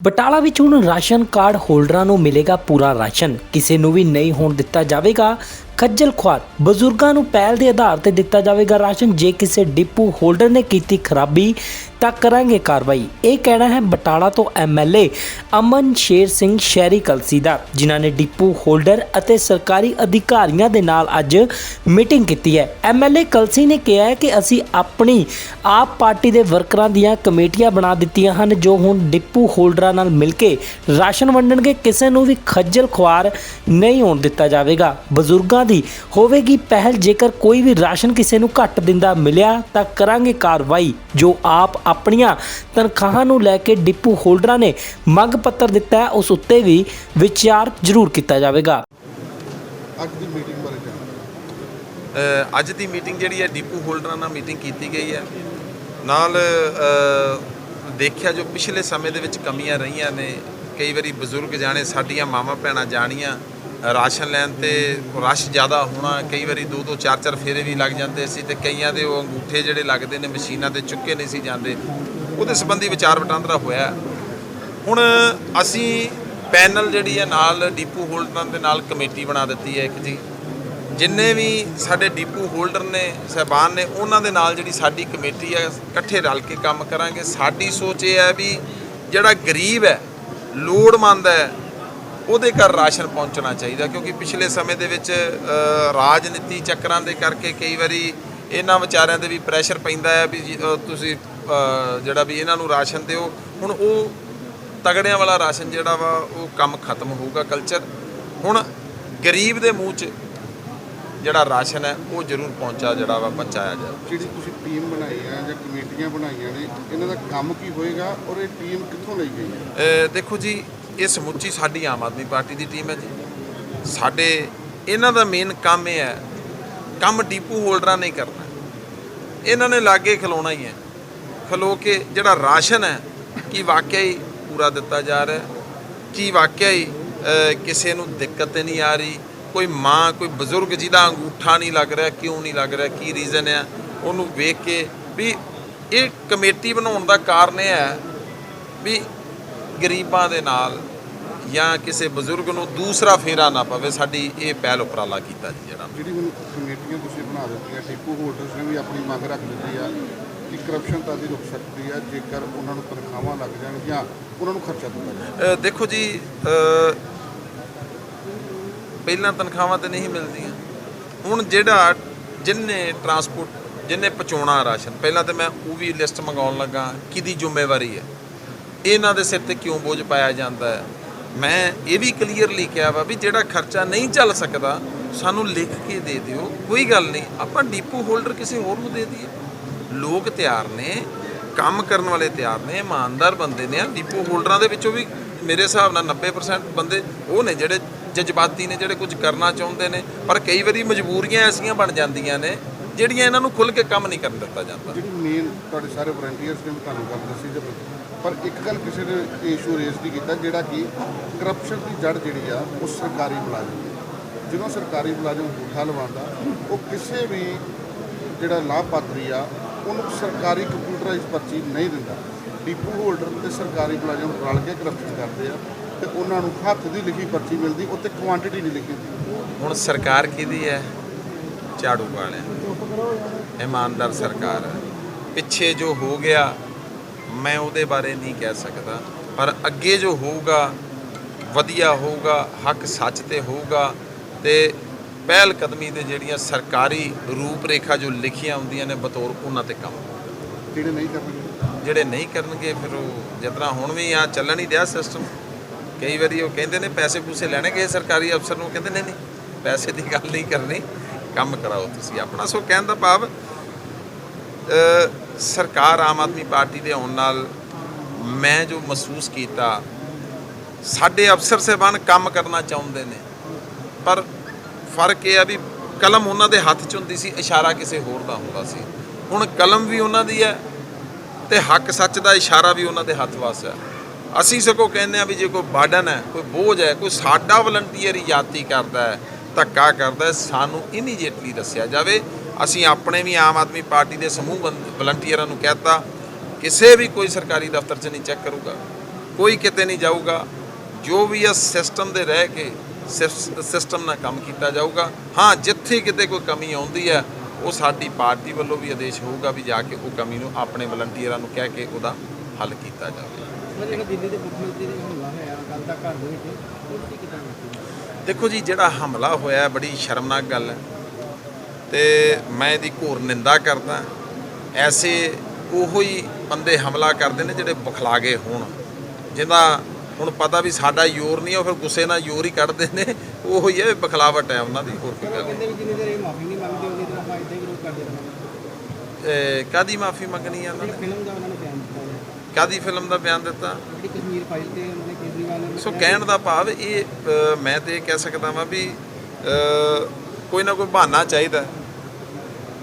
ਬਟਾਲਾ ਵਿੱਚ ਹੁਣ ration card ਹੋਲਡਰਾਂ ਨੂੰ ਮਿਲੇਗਾ ਪੂਰਾ ਰਾਸ਼ਨ। ਕਿਸੇ ਨੂੰ ਵੀ ਨਹੀਂ ਹੋਣ ਦਿੱਤਾ ਜਾਵੇਗਾ ਖੱਜਲ ਖੁਆਰ। ਬਜ਼ੁਰਗਾਂ ਨੂੰ ਪਹਿਲ ਦੇ ਆਧਾਰ ਤੇ ਦਿੱਤਾ ਜਾਵੇਗਾ ਰਾਸ਼ਨ। ਜੇ ਕਿਸੇ ਡਿਪੂ ਹੋਲਡਰ ਨੇ ਕੀਤੀ ਖਰਾਬੀ ਤਾਂ ਕਰਾਂਗੇ ਕਾਰਵਾਈ। ਇਹ ਕਹਿਣਾ ਹੈ ਬਟਾਲਾ ਤੋਂ ਐਮਐਲਏ ਅਮਨ ਸ਼ੇਰ ਸਿੰਘ ਸ਼ਹਿਰੀ ਕਲਸੀ ਦਾ, ਜਿਨ੍ਹਾਂ ਨੇ ਡਿਪੂ ਹੋਲਡਰ ਅਤੇ ਸਰਕਾਰੀ ਅਧਿਕਾਰੀਆਂ ਦੇ ਨਾਲ ਅੱਜ ਮੀਟਿੰਗ ਕੀਤੀ ਹੈ। ਐਮਐਲਏ ਕਲਸੀ ਨੇ ਕਿਹਾ ਹੈ ਕਿ ਅਸੀਂ ਆਪਣੀ ਆਪ ਪਾਰਟੀ ਦੇ ਵਰਕਰਾਂ ਦੀਆਂ ਕਮੇਟੀਆਂ ਬਣਾ ਦਿੱਤੀਆਂ ਹਨ, ਜੋ ਹੁਣ ਡਿਪੂ ਹੋਲਡਰਾਂ ਨਾਲ ਮਿਲ ਕੇ ਰਾਸ਼ਨ ਵੰਡਣਗੇ। ਕਿਸੇ ਨੂੰ ਵੀ ਖੱਜਲ ਖੁਆਰ ਨਹੀਂ ਹੋਣ ਦਿੱਤਾ ਜਾਵੇਗਾ। ਬਜ਼ੁਰਗਾਂ ਦੀ ਹੋਵੇਗੀ ਪਹਿਲ। ਜੇਕਰ ਕੋਈ ਵੀ ਰਾਸ਼ਨ ਕਿਸੇ ਨੂੰ ਘੱਟ ਦਿੰਦਾ ਮਿਲਿਆ ਤਾਂ ਕਰਾਂਗੇ ਕਾਰਵਾਈ। ਜੋ ਆਪ ਆਪਣੀਆਂ ਤਨਖਾਹਾਂ ਨੂੰ ਲੈ ਕੇ ਡਿਪੂ ਹੋਲਡਰਾਂ ਨੇ ਮੰਗ ਪੱਤਰ ਦਿੱਤਾ ਹੈ, ਉਸ ਉੱਤੇ ਵੀ ਵਿਚਾਰ ਜ਼ਰੂਰ ਕੀਤਾ ਜਾਵੇਗਾ। ਅੱਜ ਦੀ ਮੀਟਿੰਗ ਬਾਰੇ ਅੱਜ ਦੀ ਮੀਟਿੰਗ ਜਿਹੜੀ ਹੈ ਡਿਪੂ ਹੋਲਡਰਾਂ ਨਾਲ ਮੀਟਿੰਗ ਕੀਤੀ ਗਈ ਹੈ। ਨਾਲ ਦੇਖਿਆ ਜੋ ਪਿਛਲੇ ਸਮੇਂ ਦੇ ਵਿੱਚ ਕਮੀਆਂ ਰਹੀਆਂ ਨੇ। ਕਈ ਵਾਰੀ ਬਜ਼ੁਰਗ ਜਾਣੇ, ਸਾਡੀਆਂ ਮਾਵਾਂ ਭੈਣਾਂ ਜਾਣੀਆਂ ਰਾਸ਼ਨ ਲੈਣ ਤੇ ਰਸ਼ ਜ਼ਿਆਦਾ ਹੋਣਾ, ਕਈ ਵਾਰੀ 2-2 4-4 ਫੇਰੇ ਵੀ ਲੱਗ ਜਾਂਦੇ ਸੀ ਤੇ ਕਈਆਂ ਦੇ ਉਹ ਅੰਗੂਠੇ ਜਿਹੜੇ ਲੱਗਦੇ ਨੇ ਮਸ਼ੀਨਾਂ ਤੇ ਚੁੱਕੇ ਨਹੀਂ ਸੀ ਜਾਂਦੇ। ਉਹਦੇ ਸੰਬੰਧੀ ਵਿਚਾਰ ਵਟਾਂਦਰਾ ਹੋਇਆ। ਹੁਣ ਅਸੀਂ ਪੈਨਲ ਜਿਹੜੀ ਹੈ ਨਾਲ ਡਿਪੂ ਹੋਲਡਰਾਂ ਦੇ ਨਾਲ ਕਮੇਟੀ ਬਣਾ ਦਿੱਤੀ ਹੈ ਇੱਕ ਜੀ। ਜਿੰਨੇ ਵੀ ਸਾਡੇ ਡਿਪੂ ਹੋਲਡਰ ਨੇ ਸਾਹਿਬਾਨ ਨੇ, ਉਹਨਾਂ ਦੇ ਨਾਲ ਜਿਹੜੀ ਸਾਡੀ ਕਮੇਟੀ ਹੈ ਇਕੱਠੇ ਰਲ ਕੇ ਕੰਮ ਕਰਾਂਗੇ। ਸਾਡੀ ਸੋਚ ਇਹ ਹੈ ਵੀ ਜਿਹੜਾ ਗਰੀਬ ਹੈ, ਲੋੜਵੰਦ ਹੈ, ਉਹਦੇ ਘਰ ਰਾਸ਼ਨ ਪਹੁੰਚਣਾ ਚਾਹੀਦਾ। ਕਿਉਂਕਿ ਪਿਛਲੇ ਸਮੇਂ ਦੇ ਵਿੱਚ ਰਾਜਨੀਤੀ ਚੱਕਰਾਂ ਦੇ ਕਰਕੇ ਕਈ ਵਾਰੀ ਇਹਨਾਂ ਵਿਚਾਰਿਆਂ 'ਤੇ ਵੀ ਪ੍ਰੈਸ਼ਰ ਪੈਂਦਾ ਹੈ ਵੀ ਤੁਸੀਂ ਜਿਹੜਾ ਵੀ ਇਹਨਾਂ ਨੂੰ ਰਾਸ਼ਨ ਦਿਓ। ਹੁਣ ਉਹ ਤਗੜਿਆਂ ਵਾਲਾ ਰਾਸ਼ਨ ਜਿਹੜਾ ਵਾ ਉਹ ਕੰਮ ਖਤਮ ਹੋਊਗਾ ਕਲਚਰ। ਹੁਣ ਗਰੀਬ ਦੇ ਮੂੰਹ 'ਚ ਜਿਹੜਾ ਰਾਸ਼ਨ ਹੈ ਉਹ ਜ਼ਰੂਰ ਪਹੁੰਚਾਇਆ ਜਾਵੇ। ਜਿਹੜੀ ਤੁਸੀਂ ਟੀਮ ਬਣਾਈ ਹੈ ਜਾਂ ਕਮੇਟੀਆਂ ਬਣਾਈਆਂ ਨੇ, ਇਹਨਾਂ ਦਾ ਕੰਮ ਕੀ ਹੋਏਗਾ ਔਰ ਇਹ ਟੀਮ ਕਿੱਥੋਂ ਲਈ ਗਈ ਹੈ? ਦੇਖੋ ਜੀ, ਇਹ ਸਮੁੱਚੀ ਸਾਡੀ ਆਮ ਆਦਮੀ ਪਾਰਟੀ ਦੀ ਟੀਮ ਹੈ ਜੀ। ਸਾਡੇ ਇਹਨਾਂ ਦਾ ਮੇਨ ਕੰਮ ਇਹ ਹੈ, ਕੰਮ ਡਿਪੂ ਹੋਲਡਰਾਂ ਨੇ ਕਰਨਾ। ਇਹਨਾਂ ਨੇ ਲਾਗੇ ਖਲੋਣਾ ਹੀ ਹੈ। ਖਲੋ ਕੇ ਜਿਹੜਾ ਰਾਸ਼ਨ ਹੈ ਕੀ ਵਾਕਿਆ ਹੀ ਪੂਰਾ ਦਿੱਤਾ ਜਾ ਰਿਹਾ, ਕੀ ਵਾਕਿਆ ਹੀ ਕਿਸੇ ਨੂੰ ਦਿੱਕਤ ਨਹੀਂ ਆ ਰਹੀ। ਕੋਈ ਮਾਂ, ਕੋਈ ਬਜ਼ੁਰਗ ਜਿਹਦਾ ਅੰਗੂਠਾ ਨਹੀਂ ਲੱਗ ਰਿਹਾ, ਕਿਉਂ ਨਹੀਂ ਲੱਗ ਰਿਹਾ, ਕੀ ਰੀਜ਼ਨ ਹੈ, ਉਹਨੂੰ ਵੇਖ ਕੇ ਵੀ ਇਹ ਕਮੇਟੀ ਬਣਾਉਣ ਦਾ ਕਾਰਨ ਇਹ ਹੈ ਵੀ ਗਰੀਬਾਂ ਦੇ ਨਾਲ ਜਾਂ ਕਿਸੇ ਬਜ਼ੁਰਗ ਨੂੰ ਦੂਸਰਾ ਫੇਰਾ ਨਾ ਪਵੇ। ਸਾਡੀ ਇਹ ਪਹਿਲ ਉਪਰਾਲਾ ਕੀਤਾ ਜੀ। ਜਿਹੜੀ ਹੁਣ ਕਮੇਟੀਆਂ ਤੁਸੀਂ ਬਣਾ ਦਿੱਤੀਆਂ, ਡਿਪੂ ਹੋਲਡਰਸ ਨੇ ਵੀ ਆਪਣੀ ਮੰਗ ਰੱਖ ਦਿੱਤੀ ਆ ਕਿ ਕਰਪਸ਼ਨ ਤਾਂ ਦੀ ਰੁਕ ਸਕਦੀ ਆ ਜੇਕਰ ਉਹਨਾਂ ਨੂੰ ਤਨਖਾਹਾਂ ਲੱਗ ਜਾਣ ਜਾਂ ਉਹਨਾਂ ਨੂੰ ਖਰਚਾ ਦਿੱਤਾ ਜਾਵੇ। ਦੇਖੋ ਜੀ, ਪਹਿਲਾਂ ਤਨਖਾਹਾਂ ਤਾਂ ਨਹੀਂ ਮਿਲਦੀਆਂ। ਹੁਣ ਜਿਹੜਾ ਜਿੰਨੇ ਟਰਾਂਸਪੋਰਟ, ਜਿੰਨੇ ਪਹੁੰਚਾਉਣਾ ਰਾਸ਼ਨ, ਪਹਿਲਾਂ ਤਾਂ ਮੈਂ ਉਹ ਵੀ ਲਿਸਟ ਮੰਗਾਉਣ ਲੱਗਾ ਕਿਹਦੀ ਜ਼ਿੰਮੇਵਾਰੀ ਹੈ, ਇਹਨਾਂ ਦੇ ਸਿਰ ਤੇ ਕਿਉਂ ਬੋਝ ਪਾਇਆ ਜਾਂਦਾ ਹੈ। ਮੈਂ ਇਹ ਵੀ ਕਲੀਅਰਲੀ ਕਿਹਾ ਵਾ ਵੀ ਜਿਹੜਾ ਖਰਚਾ ਨਹੀਂ ਚੱਲ ਸਕਦਾ ਸਾਨੂੰ ਲਿਖ ਕੇ ਦੇ ਦਿਓ, ਕੋਈ ਗੱਲ ਨਹੀਂ, ਆਪਾਂ ਡਿਪੂ ਹੋਲਡਰ ਕਿਸੇ ਹੋਰ ਨੂੰ ਦੇ ਦਈਏ। ਲੋਕ ਤਿਆਰ ਨੇ, ਕੰਮ ਕਰਨ ਵਾਲੇ ਤਿਆਰ ਨੇ, ਇਮਾਨਦਾਰ ਬੰਦੇ ਨੇ। ਡਿਪੂ ਹੋਲਡਰਾਂ ਦੇ ਵਿੱਚੋਂ ਵੀ ਮੇਰੇ ਹਿਸਾਬ ਨਾਲ 90% ਬੰਦੇ ਉਹ ਨੇ ਜਿਹੜੇ ਜਜ਼ਬਾਤੀ ਨੇ, ਜਿਹੜੇ ਕੁਝ ਕਰਨਾ ਚਾਹੁੰਦੇ ਨੇ, ਪਰ ਕਈ ਵਾਰੀ ਮਜਬੂਰੀਆਂ ਐਸੀਆਂ ਬਣ ਜਾਂਦੀਆਂ ਨੇ ਜਿਹੜੀਆਂ ਇਹਨਾਂ ਨੂੰ ਖੁੱਲ੍ਹ ਕੇ ਕੰਮ ਨਹੀਂ ਕਰਨ ਦਿੱਤਾ ਜਾਂਦਾ। ਜਿਹੜੀ ਮੇਨ ਤੁਹਾਡੇ ਸਾਰੇ ਵਲੰਟੀਅਰਸ ਨੇ ਤੁਹਾਨੂੰ ਗੱਲ ਦੱਸੀ ਜੇ, ਪਰ ਇੱਕ ਗੱਲ ਕਿਸੇ ਨੇ ਇਸ਼ੂ ਰੇਜ਼ ਨਹੀਂ ਕੀਤਾ, ਜਿਹੜਾ ਕਿ ਕਰਪਸ਼ਨ ਦੀ ਜੜ ਜਿਹੜੀ ਆ ਉਹ ਸਰਕਾਰੀ ਮੁਲਾਜ਼ਮ। ਜਦੋਂ ਸਰਕਾਰੀ ਮੁਲਾਜ਼ਮ ਅੰਗੂਠਾ ਲਵਾਉਂਦਾ, ਉਹ ਕਿਸੇ ਵੀ ਜਿਹੜਾ ਲਾਭਪਾਤਰੀ ਆ ਉਹਨੂੰ ਸਰਕਾਰੀ ਕੰਪਿਊਟਰਾਈਜ਼ ਪਰਚੀ ਨਹੀਂ ਦਿੰਦਾ। ਡਿਪੂ ਹੋਲਡਰ ਤੇ ਸਰਕਾਰੀ ਮੁਲਾਜ਼ਮ ਰਲ ਕੇ ਕਰਪਸ਼ਨ ਕਰਦੇ ਆ ਤੇ ਉਹਨਾਂ ਨੂੰ ਹੱਥ ਦੀ ਲਿਖੀ ਪਰਚੀ ਮਿਲਦੀ, ਉੱਤੇ ਕੁਆਂਟੀਟੀ ਨਹੀਂ ਲਿਖੀ ਹੁੰਦੀ। ਹੁਣ ਸਰਕਾਰ ਕਿਹਦੀ ਹੈ? ਝਾੜੂ ਵਾਲਿਆਂ, ਇਮਾਨਦਾਰ ਸਰਕਾਰ ਹੈ। ਪਿੱਛੇ ਜੋ ਹੋ ਗਿਆ ਮੈਂ ਉਹਦੇ ਬਾਰੇ ਨਹੀਂ ਕਹਿ ਸਕਦਾ, ਪਰ ਅੱਗੇ ਜੋ ਹੋਊਗਾ ਵਧੀਆ ਹੋਊਗਾ, ਹੱਕ ਸੱਚ ਤੇ ਹੋਊਗਾ। ਤੇ ਪਹਿਲ ਕਦਮੀ ਦੇ ਜਿਹੜੀਆਂ ਸਰਕਾਰੀ ਰੂਪ ਰੇਖਾ ਜੋ ਲਿਖੀਆਂ ਹੁੰਦੀਆਂ ਨੇ ਬਤੌਰ ਉਹਨਾਂ ਤੇ ਕੰਮ। ਜਿਹੜੇ ਨਹੀਂ ਕਰਨਗੇ ਫਿਰ ਉਹ ਜਿਸ ਤਰ੍ਹਾਂ ਹੁਣ ਵੀ ਆ ਚੱਲਣ ਹੀ ਦਿਆ ਸਿਸਟਮ। ਕਈ ਵਾਰੀ ਉਹ ਕਹਿੰਦੇ ਨੇ ਪੈਸੇ ਪੂਸੇ ਲੈਣੇ ਗਏ ਸਰਕਾਰੀ ਅਫਸਰ ਨੂੰ, ਕਹਿੰਦੇ ਨਹੀਂ ਪੈਸੇ ਦੀ ਗੱਲ ਨਹੀਂ ਕਰਨੀ, ਕੰਮ ਕਰਾਓ ਤੁਸੀਂ ਆਪਣਾ। ਸੋ ਕਹਿਣ ਦਾ ਭਾਵ ਸਰਕਾਰ ਆਮ ਆਦਮੀ ਪਾਰਟੀ ਦੇ ਆਉਣ ਨਾਲ ਮੈਂ ਜੋ ਮਹਿਸੂਸ ਕੀਤਾ, ਸਾਡੇ ਅਫਸਰ ਸਾਹਿਬਾਨ ਕੰਮ ਕਰਨਾ ਚਾਹੁੰਦੇ ਨੇ, ਪਰ ਫਰਕ ਇਹ ਆ ਵੀ ਕਲਮ ਉਹਨਾਂ ਦੇ ਹੱਥ 'ਚ ਹੁੰਦੀ ਸੀ, ਇਸ਼ਾਰਾ ਕਿਸੇ ਹੋਰ ਦਾ ਹੁੰਦਾ ਸੀ। ਹੁਣ ਕਲਮ ਵੀ ਉਹਨਾਂ ਦੀ ਹੈ ਤੇ ਹੱਕ ਸੱਚ ਦਾ ਇਸ਼ਾਰਾ ਵੀ ਉਹਨਾਂ ਦੇ ਹੱਥ ਵੱਸ ਹੈ। ਅਸੀਂ ਸਗੋਂ ਕਹਿੰਦੇ ਆ ਵੀ ਜੇ ਕੋਈ ਬਾਰਡਨ ਹੈ, ਕੋਈ ਬੋਝ ਹੈ, ਕੋਈ ਸਾਡਾ ਵਲੰਟੀਅਰ ਹੀ ਜਾਤੀ ਕਰਦਾ ਹੈ, ਧੱਕਾ ਕਰਦਾ ਹੈ, ਸਾਨੂੰ ਇਮੀਡੀਏਟਲੀ ਦੱਸਿਆ ਜਾਵੇ। ਅਸੀਂ ਆਪਣੇ ਵੀ ਆਮ ਆਦਮੀ ਪਾਰਟੀ ਦੇ ਸਮੂਹ ਵਲੰਟੀਅਰਾਂ ਨੂੰ ਕਹਿਤਾ, ਕਿਸੇ ਵੀ ਕੋਈ ਸਰਕਾਰੀ ਦਫ਼ਤਰ 'ਚ ਨਹੀਂ ਚੈੱਕ ਕਰੂਗਾ, ਕੋਈ ਕਿਤੇ ਨਹੀਂ ਜਾਊਗਾ। ਜੋ ਵੀ ਆ ਸਿਸਟਮ ਦੇ ਰਹਿ ਕੇ ਸਿਸਟਮ ਨਾਲ ਕੰਮ ਕੀਤਾ ਜਾਊਗਾ। ਹਾਂ, ਜਿੱਥੇ ਕਿਤੇ ਕੋਈ ਕਮੀ ਆਉਂਦੀ ਹੈ ਉਹ ਸਾਡੀ ਪਾਰਟੀ ਵੱਲੋਂ ਵੀ ਆਦੇਸ਼ ਹੋਊਗਾ ਵੀ ਜਾ ਕੇ ਉਹ ਕਮੀ ਨੂੰ ਆਪਣੇ ਵਲੰਟੀਅਰਾਂ ਨੂੰ ਕਹਿ ਕੇ ਉਹਦਾ ਹੱਲ ਕੀਤਾ ਜਾਵੇ। ਜਿਹੜਾ ਦਿੱਲੀ ਦੇ ਮੁੱਖ ਮੰਤਰੀ ਦੇ ਹਮਲਾ ਹੋਇਆ ਕੱਲ੍ਹ ਦਾ ਘਰ ਦੇ ਵਿੱਚ ਉਹਦੀ ਕਿੱਦਾਂ ਕੀਤੀ? ਦੇਖੋ ਜੀ, ਜਿਹੜਾ ਹਮਲਾ ਹੋਇਆ ਬੜੀ ਸ਼ਰਮਨਾਕ ਗੱਲ ਹੈ ਤੇ ਮੈਂ ਇਹਦੀ ਘੋਰ ਨਿੰਦਾ ਕਰਦਾ। ਐਸੇ ਉਹੋ ਹੀ ਬੰਦੇ ਹਮਲਾ ਕਰਦੇ ਨੇ ਜਿਹੜੇ ਬੁਖਲਾ ਗਏ ਹੋਣ, ਜਿਹਦਾ ਹੁਣ ਪਤਾ ਵੀ ਸਾਡਾ ਜ਼ੋਰ ਨਹੀਂ, ਉਹ ਫਿਰ ਗੁੱਸੇ ਨਾਲ ਜ਼ੋਰ ਹੀ ਕੱਢਦੇ ਨੇ। ਉਹੋ ਹੀ ਹੈ, ਬਖਲਾਵਟ ਹੈ ਉਹਨਾਂ ਦੀ, ਹੋਰ ਕੋਈ ਗੱਲ ਕਹਿੰਦੇ ਵੀ ਜਿੰਨੀ ਦੇਰ ਇਹ ਮਾਫੀ ਨਹੀਂ ਮੰਗਦੇ ਉਹਨੀ ਦੇਰ ਆਪਾਂ ਇੱਦਾਂ ਹੀ ਵਿਰੋਧ ਕਰਦੇ ਰਹਾਂਗੇ। ਨਹੀਂ। ਕਾਹਦੀ ਮਾਫੀ ਮੰਗਣੀ ਹੈ ਉਹਨਾਂ ਨੇ? ਫਿਲਮ ਦਾ ਉਹਨਾਂ ਨੇ ਬਿਆਨ ਦਿੱਤਾ ਹੈ, ਕਾਹਦੀ ਫਿਲਮ ਦਾ ਬਿਆਨ ਦਿੱਤਾ? ਜਿਹੜੀ ਕਸ਼ਮੀਰ ਫਾਈਲ ਤੇ ਉਹਨਾਂ ਨੇ ਕੇਜਰੀਵਾਲ ਨੇ ਸੋ ਕਹਿਣ ਦਾ ਭਾਵ ਇਹ ਮੈਂ ਤੇ ਇਹ ਕਹਿ ਸਕਦਾ ਵਾਂ ਵੀ ਕੋਈ ਨਾ ਕੋਈ ਬਹਾਨਾ ਚਾਹੀਦਾ।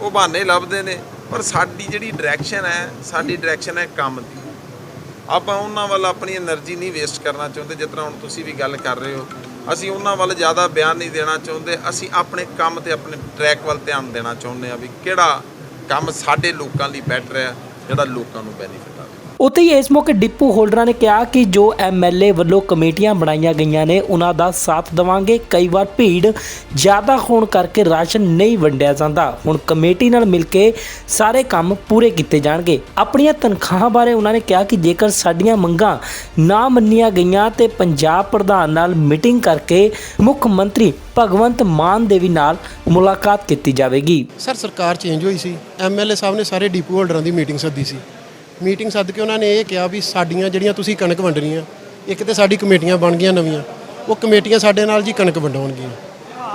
ਉਹ ਬਹਾਨੇ ਲੱਭਦੇ ਨੇ, ਪਰ ਸਾਡੀ ਜਿਹੜੀ ਡਾਇਰੈਕਸ਼ਨ ਹੈ, ਸਾਡੀ ਡਾਇਰੈਕਸ਼ਨ ਹੈ ਕੰਮ ਦੀ। ਆਪਾਂ ਉਹਨਾਂ ਵੱਲ ਆਪਣੀ એનર્ਜੀ ਨਹੀਂ ਵੇਸਟ ਕਰਨਾ ਚਾਹੁੰਦੇ। ਜਿਸ ਤਰ੍ਹਾਂ ਹੁਣ ਤੁਸੀਂ ਵੀ ਗੱਲ ਕਰ ਰਹੇ ਹੋ, ਅਸੀਂ ਉਹਨਾਂ ਵੱਲ ਜ਼ਿਆਦਾ ਬਿਆਨ ਨਹੀਂ ਦੇਣਾ ਚਾਹੁੰਦੇ। ਅਸੀਂ ਆਪਣੇ ਕੰਮ ਤੇ ਆਪਣੇ ਟਰੈਕ ਵੱਲ ਧਿਆਨ ਦੇਣਾ ਚਾਹੁੰਦੇ ਹਾਂ ਵੀ ਕਿਹੜਾ ਕੰਮ ਸਾਡੇ ਲੋਕਾਂ ਲਈ ਬੈਟਰ ਹੈ, ਜਿਹੜਾ ਲੋਕਾਂ ਨੂੰ ਬੈਨੀਫਿਟ ਆਵੇ। ਉੱਥੇ ਹੀ ਇਸ ਮੌਕੇ ਡਿਪੂ ਹੋਲਡਰਾਂ ਨੇ ਕਿਹਾ ਕਿ ਜੋ ਐਮਐਲਏ ਵੱਲੋਂ ਕਮੇਟੀਆਂ ਬਣਾਈਆਂ ਗਈਆਂ ਨੇ ਉਹਨਾਂ ਦਾ ਸਾਥ ਦੇਵਾਂਗੇ। ਕਈ ਵਾਰ ਭੀੜ ਜ਼ਿਆਦਾ ਹੋਣ ਕਰਕੇ ਰਾਸ਼ਨ ਨਹੀਂ ਵੰਡਿਆ ਜਾਂਦਾ। ਹੁਣ ਕਮੇਟੀ ਨਾਲ ਮਿਲ ਕੇ ਸਾਰੇ ਕੰਮ ਪੂਰੇ ਕੀਤੇ ਜਾਣਗੇ। ਆਪਣੀਆਂ ਤਨਖਾਹਾਂ ਬਾਰੇ ਉਹਨਾਂ ਨੇ ਕਿਹਾ ਕਿ ਜੇਕਰ ਸਾਡੀਆਂ ਮੰਗਾਂ ਨਾ ਮੰਨੀਆਂ ਗਈਆਂ ਤੇ ਪੰਜਾਬ ਪ੍ਰਧਾਨ ਨਾਲ ਮੀਟਿੰਗ ਕਰਕੇ ਮੁੱਖ ਮੰਤਰੀ ਭਗਵੰਤ ਮਾਨ ਦੇ ਵੀ ਨਾਲ ਮੁਲਾਕਾਤ ਕੀਤੀ ਜਾਵੇਗੀ। ਸਰ, ਸਰਕਾਰ ਚੇਂਜ ਹੋਈ ਸੀ, ਐਮਐਲਏ ਸਾਹਿਬ ਨੇ ਸਾਰੇ ਡਿਪੂ ਹੋਲਡਰਾਂ ਦੀ ਮੀਟਿੰਗ ਸੱਦੀ ਸੀ। ਮੀਟਿੰਗ ਸੱਦ ਕੇ ਉਹਨਾਂ ਨੇ ਇਹ ਕਿਹਾ ਵੀ ਸਾਡੀਆਂ ਜਿਹੜੀਆਂ ਤੁਸੀਂ ਕਣਕ ਵੰਡਣੀਆਂ, ਇੱਕ ਤੇ ਸਾਡੀ ਕਮੇਟੀਆਂ ਬਣ ਗਈਆਂ ਨਵੀਆਂ, ਉਹ ਕਮੇਟੀਆਂ ਸਾਡੇ ਨਾਲ ਜੀ ਕਣਕ ਵੰਡਾਉਣਗੀਆਂ।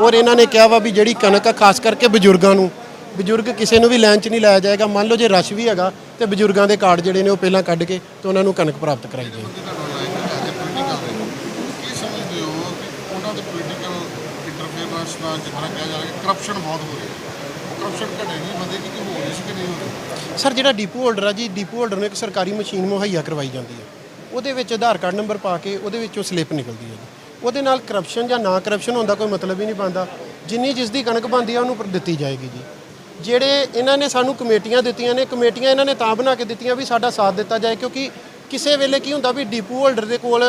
ਔਰ ਇਹਨਾਂ ਨੇ ਕਿਹਾ ਵਾ ਵੀ ਜਿਹੜੀ ਕਣਕ ਆ ਖਾਸ ਕਰਕੇ ਬਜ਼ੁਰਗਾਂ ਨੂੰ, ਬਜ਼ੁਰਗ ਕਿਸੇ ਨੂੰ ਵੀ ਲਾਈਨ 'ਚ ਨਹੀਂ ਲਾਇਆ ਜਾਏਗਾ। ਮੰਨ ਲਓ ਜੇ ਰਸ਼ ਵੀ ਹੈਗਾ ਤੇ ਬਜ਼ੁਰਗਾਂ ਦੇ ਕਾਰਡ ਜਿਹੜੇ ਨੇ ਉਹ ਪਹਿਲਾਂ ਕੱਢ ਕੇ ਤੇ ਉਹਨਾਂ ਨੂੰ ਕਣਕ ਪ੍ਰਾਪਤ ਕਰਾਈ ਜਾਏਗੀ। ਕੀ ਸਮਝਦੇ ਹੋ ਕਿ ਉਹਨਾਂ ਦੇ ਪੋਲੀਟੀਕਲ ਇੰਟਰਫੇਰੈਂਸ ਨਾਲ ਜਿੱਦਾਂ ਕਿਹਾ ਜਾ ਰਿਹਾ ਕਿ ਕਰਪਸ਼ਨ ਬਹੁਤ ਹੋ ਰਹੀ ਹੈ, ਕਰਪਸ਼ਨ ਘਟੇਗੀ ਵਧੇਗੀ ਕਿ ਹੋ ਰਹੀ ਸੀ ਕਿ ਨਹੀਂ ਹੋ ਰਹੀ? ਸਰ, ਜਿਹੜਾ ਡਿਪੂ ਹੋਲਡਰ ਆ ਜੀ, ਡਿਪੂ ਹੋਲਡਰ ਨੂੰ ਇੱਕ ਸਰਕਾਰੀ ਮਸ਼ੀਨ ਮੁਹੱਈਆ ਕਰਵਾਈ ਜਾਂਦੀ ਹੈ। ਉਹਦੇ ਵਿੱਚ ਆਧਾਰ ਕਾਰਡ ਨੰਬਰ ਪਾ ਕੇ ਉਹਦੇ ਵਿੱਚੋਂ ਸਲਿੱਪ ਨਿਕਲਦੀ ਹੈ ਜੀ। ਉਹਦੇ ਨਾਲ ਕਰਪਸ਼ਨ ਜਾਂ ਨਾ ਕਰਪਸ਼ਨ ਹੁੰਦਾ ਕੋਈ ਮਤਲਬ ਹੀ ਨਹੀਂ ਬਣਦਾ। ਜਿੰਨੀ ਜਿਸ ਦੀ ਕਣਕ ਬਣਦੀ ਆ ਉਹਨੂੰ ਦਿੱਤੀ ਜਾਏਗੀ ਜੀ। ਜਿਹੜੇ ਇਹਨਾਂ ਨੇ ਸਾਨੂੰ ਕਮੇਟੀਆਂ ਦਿੱਤੀਆਂ ਨੇ, ਕਮੇਟੀਆਂ ਇਹਨਾਂ ਨੇ ਤਾਂ ਬਣਾ ਕੇ ਦਿੱਤੀਆਂ ਵੀ ਸਾਡਾ ਸਾਥ ਦਿੱਤਾ ਜਾਏ, ਕਿਉਂਕਿ ਕਿਸੇ ਵੇਲੇ ਕੀ ਹੁੰਦਾ ਵੀ ਡਿਪੂ ਹੋਲਡਰ ਦੇ ਕੋਲ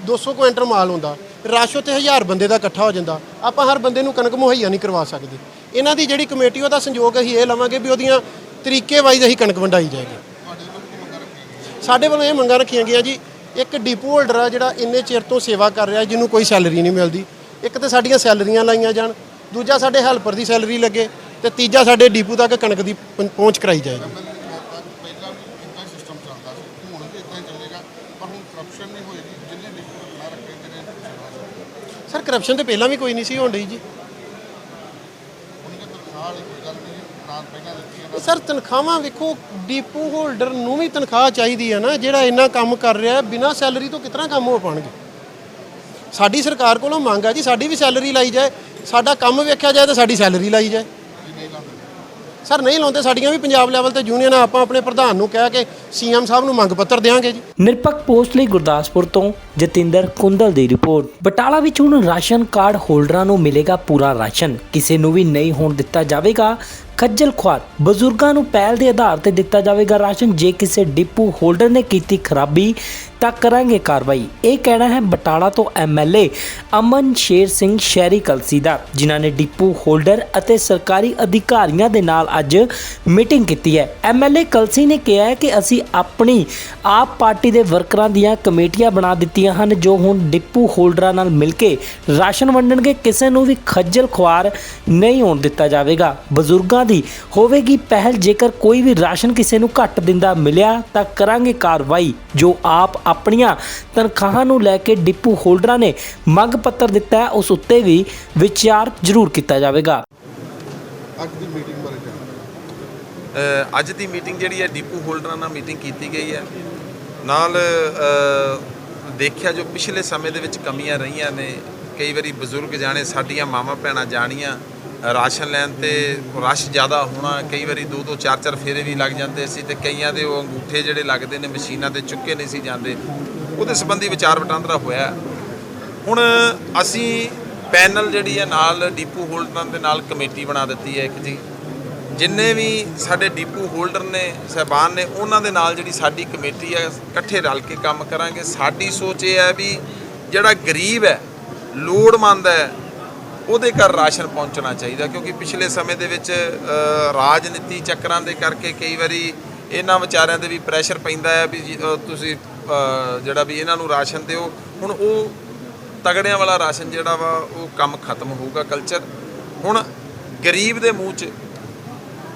200 ਕੁਇੰਟਲ ਮਾਲ ਹੁੰਦਾ, ਰਸ਼ ਉੱਥੇ 1000 ਬੰਦੇ ਦਾ ਇਕੱਠਾ ਹੋ ਜਾਂਦਾ। ਆਪਾਂ ਹਰ ਬੰਦੇ ਨੂੰ ਕਣਕ ਮੁਹੱਈਆ ਨਹੀਂ ਕਰਵਾ ਸਕਦੇ। ਇਹਨਾਂ ਦੀ ਜਿਹੜੀ ਕਮੇਟੀ ਉਹਦਾ ਸੰਯੋਗ ਅਸੀਂ ਇਹ ਲਵਾਂਗੇ ਵੀ ਉਹਦੀਆਂ ਤਰੀਕੇ ਵਾਈਜ਼ ਅਸੀਂ ਕਣਕ ਵੰਡਾਈ ਜਾਏਗੀ। ਸਾਡੇ ਵੱਲੋਂ ਇਹ ਮੰਗਾਂ ਰੱਖੀਆਂ ਗਈਆਂ ਜੀ। ਇੱਕ ਡਿਪੂ ਹੋਲਡਰ ਆ ਜਿਹੜਾ ਇੰਨੇ ਚਿਰ ਤੋਂ ਸੇਵਾ ਕਰ ਰਿਹਾ, ਜਿਹਨੂੰ ਕੋਈ ਸੈਲਰੀ ਨਹੀਂ ਮਿਲਦੀ, ਇੱਕ ਤਾਂ ਸਾਡੀਆਂ ਸੈਲਰੀਆਂ ਲਾਈਆਂ ਜਾਣ, ਦੂਜਾ ਸਾਡੇ ਹੈਲਪਰ ਦੀ ਸੈਲਰੀ ਲੱਗੇ, ਤੇ ਤੀਜਾ ਸਾਡੇ ਡਿਪੂ ਤੱਕ ਕਣਕ ਦੀ ਪਹੁੰਚ ਕਰਾਈ ਜਾਏਗੀ। ਪਹਿਲਾਂ ਵੀ ਇੱਦਾਂ ਸਿਸਟਮ ਚੱਲਦਾ ਸੀ, ਹੁਣ ਵੀ ਇੱਦਾਂ ਹੀ ਚੱਲੇਗਾ, ਪਰ ਹੁਣ ਕਰਪਸ਼ਨ ਨਹੀਂ ਹੋਏਗੀ। ਜਿੰਨੇ ਡਿਪੂ ਨਾ ਰੱਖੇ ਜਿਹੜੇ ਸਰ, ਕਰਪਸ਼ਨ ਤੇ ਪਹਿਲਾਂ ਵੀ ਕੋਈ ਨਹੀਂ ਸੀ ਹੋਣ ਡਈ ਜੀ। ਉਹਨਾਂ ਦੇ ਤਨਖਾਹ ਵਾਲੀ ਕੋਈ ਗੱਲ ਨਹੀਂ, ਨਾ ਪਹਿਲਾਂ ਦਿੱਤੀ ਹੈ। ਸਰ, ਤਨਖਾਹਾਂ ਵੇਖੋ, ਡਿਪੂ ਹੋਲਡਰ ਨੂੰ ਵੀ ਤਨਖਾਹ ਚਾਹੀਦੀ ਹੈ ਨਾ। ਜਿਹੜਾ ਇੰਨਾ ਕੰਮ ਕਰ ਰਿਹਾ ਬਿਨਾਂ ਸੈਲਰੀ ਤੋਂ ਕਿਸ ਤਰ੍ਹਾਂ ਕੰਮ ਹੋ ਪਾਣਗੇ? ਸਾਡੀ ਸਰਕਾਰ ਕੋਲੋਂ ਮੰਗ ਆ ਜੀ, ਸਾਡੀ ਵੀ ਸੈਲਰੀ ਲਾਈ ਜਾਏ, ਸਾਡਾ ਕੰਮ ਵੇਖਿਆ ਜਾਏ ਤੇ ਸਾਡੀ ਸੈਲਰੀ ਲਾਈ ਜਾਏ। ਸਰ, ਨਹੀਂ ਲਾਉਂਦੇ। ਸਾਡੀਆਂ ਵੀ ਪੰਜਾਬ ਲੈਵਲ ਤੇ ਯੂਨੀਅਨ ਆਪਾਂ ਆਪਣੇ ਪ੍ਰਧਾਨ ਨੂੰ ਕਹਿ ਕੇ ਸੀਐਮ ਸਾਹਿਬ ਨੂੰ ਮੰਗ ਪੱਤਰ ਦੇਵਾਂਗੇ ਜੀ। ਨਿਰਪੱਖ ਪੋਸਟ ਲਈ ਗੁਰਦਾਸਪੁਰ ਤੋਂ ਜਤਿੰਦਰ ਕੁੰਦਲ ਦੀ ਰਿਪੋਰਟ। ਬਟਾਲਾ ਵਿੱਚ ਹੁਣ ਰਾਸ਼ਨ ਕਾਰਡ ਹੋਲਡਰਾਂ ਨੂੰ ਮਿਲੇਗਾ ਪੂਰਾ ਰਾਸ਼ਨ, ਕਿਸੇ ਨੂੰ ਵੀ ਨਹੀਂ ਹੋਣ ਦਿੱਤਾ ਜਾਵੇਗਾ ਖੱਜਲ ਖੁਆਰ। ਬਜ਼ੁਰਗਾਂ ਨੂੰ ਪਹਿਲ ਦੇ ਆਧਾਰ ਤੇ ਦਿੱਤਾ ਜਾਵੇਗਾ ਰਾਸ਼ਨ। ਜੇ ਕਿਸੇ ਡਿਪੂ ਹੋਲਡਰ ਨੇ ਕੀਤੀ ਖਰਾਬੀ ਤਾਂ ਕਰਾਂਗੇ ਕਾਰਵਾਈ। ਇਹ ਕਹਿਣਾ ਹੈ ਬਟਾਲਾ ਤੋਂ ਐਮਐਲਏ ਅਮਨ ਸ਼ੇਰ ਸਿੰਘ ਸ਼ਹਿਰੀ ਕਲਸੀ ਦਾ, ਜਿਨ੍ਹਾਂ ਨੇ ਡਿਪੂ ਹੋਲਡਰ ਅਤੇ ਸਰਕਾਰੀ ਅਧਿਕਾਰੀਆਂ ਦੇ ਨਾਲ ਅੱਜ ਮੀਟਿੰਗ ਕੀਤੀ ਹੈ। ਐਮਐਲਏ ਕਲਸੀ ਨੇ ਕਿਹਾ ਹੈ ਕਿ ਅਸੀਂ ਆਪਣੀ ਆਪ ਪਾਰਟੀ ਦੇ ਵਰਕਰਾਂ ਦੀਆਂ ਕਮੇਟੀਆਂ ਬਣਾ ਦਿੱਤੀਆਂ ਹਨ, ਜੋ ਹੁਣ ਡਿਪੂ ਹੋਲਡਰਾਂ ਨਾਲ ਮਿਲ ਕੇ ਰਾਸ਼ਨ ਵੰਡਣਗੇ। ਕਿਸੇ ਨੂੰ ਵੀ ਖੱਜਲ ਖੁਆਰ ਨਹੀਂ ਹੋਣ ਦਿੱਤਾ ਜਾਵੇਗਾ। ਬਜ਼ੁਰਗਾਂ ਦੀ ਹੋਵੇਗੀ ਪਹਿਲ। ਜੇਕਰ ਕੋਈ ਵੀ ਰਾਸ਼ਨ ਕਿਸੇ ਨੂੰ ਘੱਟ ਦਿੰਦਾ ਮਿਲਿਆ ਤਾਂ ਕਰਾਂਗੇ ਕਾਰਵਾਈ। ਜੋ ਆਪ ਆਪਣੀਆਂ ਤਨਖਾਹਾਂ ਨੂੰ ਲੈ ਕੇ ਡਿਪੂ ਹੋਲਡਰਾਂ ਨੇ ਮੰਗ ਪੱਤਰ ਦਿੱਤਾ ਹੈ, ਉਸ ਉੱਤੇ ਵੀ ਵਿਚਾਰ ਜ਼ਰੂਰ ਕੀਤਾ ਜਾਵੇਗਾ। ਅੱਜ ਦੀ ਮੀਟਿੰਗ ਬਾਰੇ ਜਾਣਕਾਰੀ। ਅੱਜ ਦੀ ਮੀਟਿੰਗ ਜਿਹੜੀ ਹੈ ਡਿਪੂ ਹੋਲਡਰਾਂ ਨਾਲ ਮੀਟਿੰਗ ਕੀਤੀ ਗਈ ਹੈ। ਨਾਲ ਦੇਖਿਆ ਜੋ ਪਿਛਲੇ ਸਮੇਂ ਦੇ ਵਿੱਚ ਕਮੀਆਂ ਰਹੀਆਂ ਨੇ, ਕਈ ਵਾਰੀ ਬਜ਼ੁਰਗ ਜਾਣੇ, ਸਾਡੀਆਂ ਮਾਵਾਂ ਭੈਣਾਂ ਜਾਣੀਆਂ ਰਾਸ਼ਨ ਲੈਣ ਤੇ ਰਸ਼ ਜ਼ਿਆਦਾ ਹੋਣਾ, ਕਈ ਵਾਰੀ 2-2 4-4 ਫੇਰੇ ਵੀ ਲੱਗ ਜਾਂਦੇ ਸੀ ਤੇ ਕਈਆਂ ਦੇ ਉਹ ਅੰਗੂਠੇ ਜਿਹੜੇ ਲੱਗਦੇ ਨੇ ਮਸ਼ੀਨਾਂ ਤੇ ਚੁੱਕੇ ਨਹੀਂ ਸੀ ਜਾਂਦੇ। ਉਹਦੇ ਸੰਬੰਧੀ ਵਿਚਾਰ ਵਟਾਂਦਰਾ ਹੋਇਆ। ਹੁਣ ਅਸੀਂ ਪੈਨਲ ਜਿਹੜੀ ਹੈ ਨਾਲ ਡਿਪੂ ਹੋਲਡਰਾਂ ਦੇ ਨਾਲ ਕਮੇਟੀ ਬਣਾ ਦਿੱਤੀ ਹੈ ਇੱਕ ਜੀ, ਜਿੰਨੇ ਵੀ ਸਾਡੇ ਡਿਪੂ ਹੋਲਡਰ ਨੇ ਸਾਹਿਬਾਨ ਨੇ ਉਹਨਾਂ ਦੇ ਨਾਲ ਜਿਹੜੀ ਸਾਡੀ ਕਮੇਟੀ ਹੈ ਇਕੱਠੇ ਰਲ ਕੇ ਕੰਮ ਕਰਾਂਗੇ। ਸਾਡੀ ਸੋਚ ਇਹ ਹੈ ਵੀ ਜਿਹੜਾ ਗਰੀਬ ਹੈ ਲੋੜਵੰਦ ਹੈ ਉਹਦੇ ਘਰ ਰਾਸ਼ਨ ਪਹੁੰਚਣਾ ਚਾਹੀਦਾ, ਕਿਉਂਕਿ ਪਿਛਲੇ ਸਮੇਂ ਦੇ ਵਿੱਚ ਰਾਜਨੀਤੀ ਚੱਕਰਾਂ ਦੇ ਕਰਕੇ ਕਈ ਵਾਰੀ ਇਹਨਾਂ ਵਿਚਾਰਿਆਂ ਦੇ ਵੀ ਪ੍ਰੈਸ਼ਰ ਪੈਂਦਾ ਹੈ ਵੀ ਤੁਸੀਂ ਜਿਹੜਾ ਵੀ ਇਹਨਾਂ ਨੂੰ ਰਾਸ਼ਨ ਦਿਓ। ਹੁਣ ਉਹ ਤਗੜਿਆਂ ਵਾਲਾ ਰਾਸ਼ਨ ਜਿਹੜਾ ਵਾ ਉਹ ਕੰਮ ਖਤਮ ਹੋਊਗਾ ਕਲਚਰ। ਹੁਣ ਗਰੀਬ ਦੇ ਮੂੰਹ 'ਚ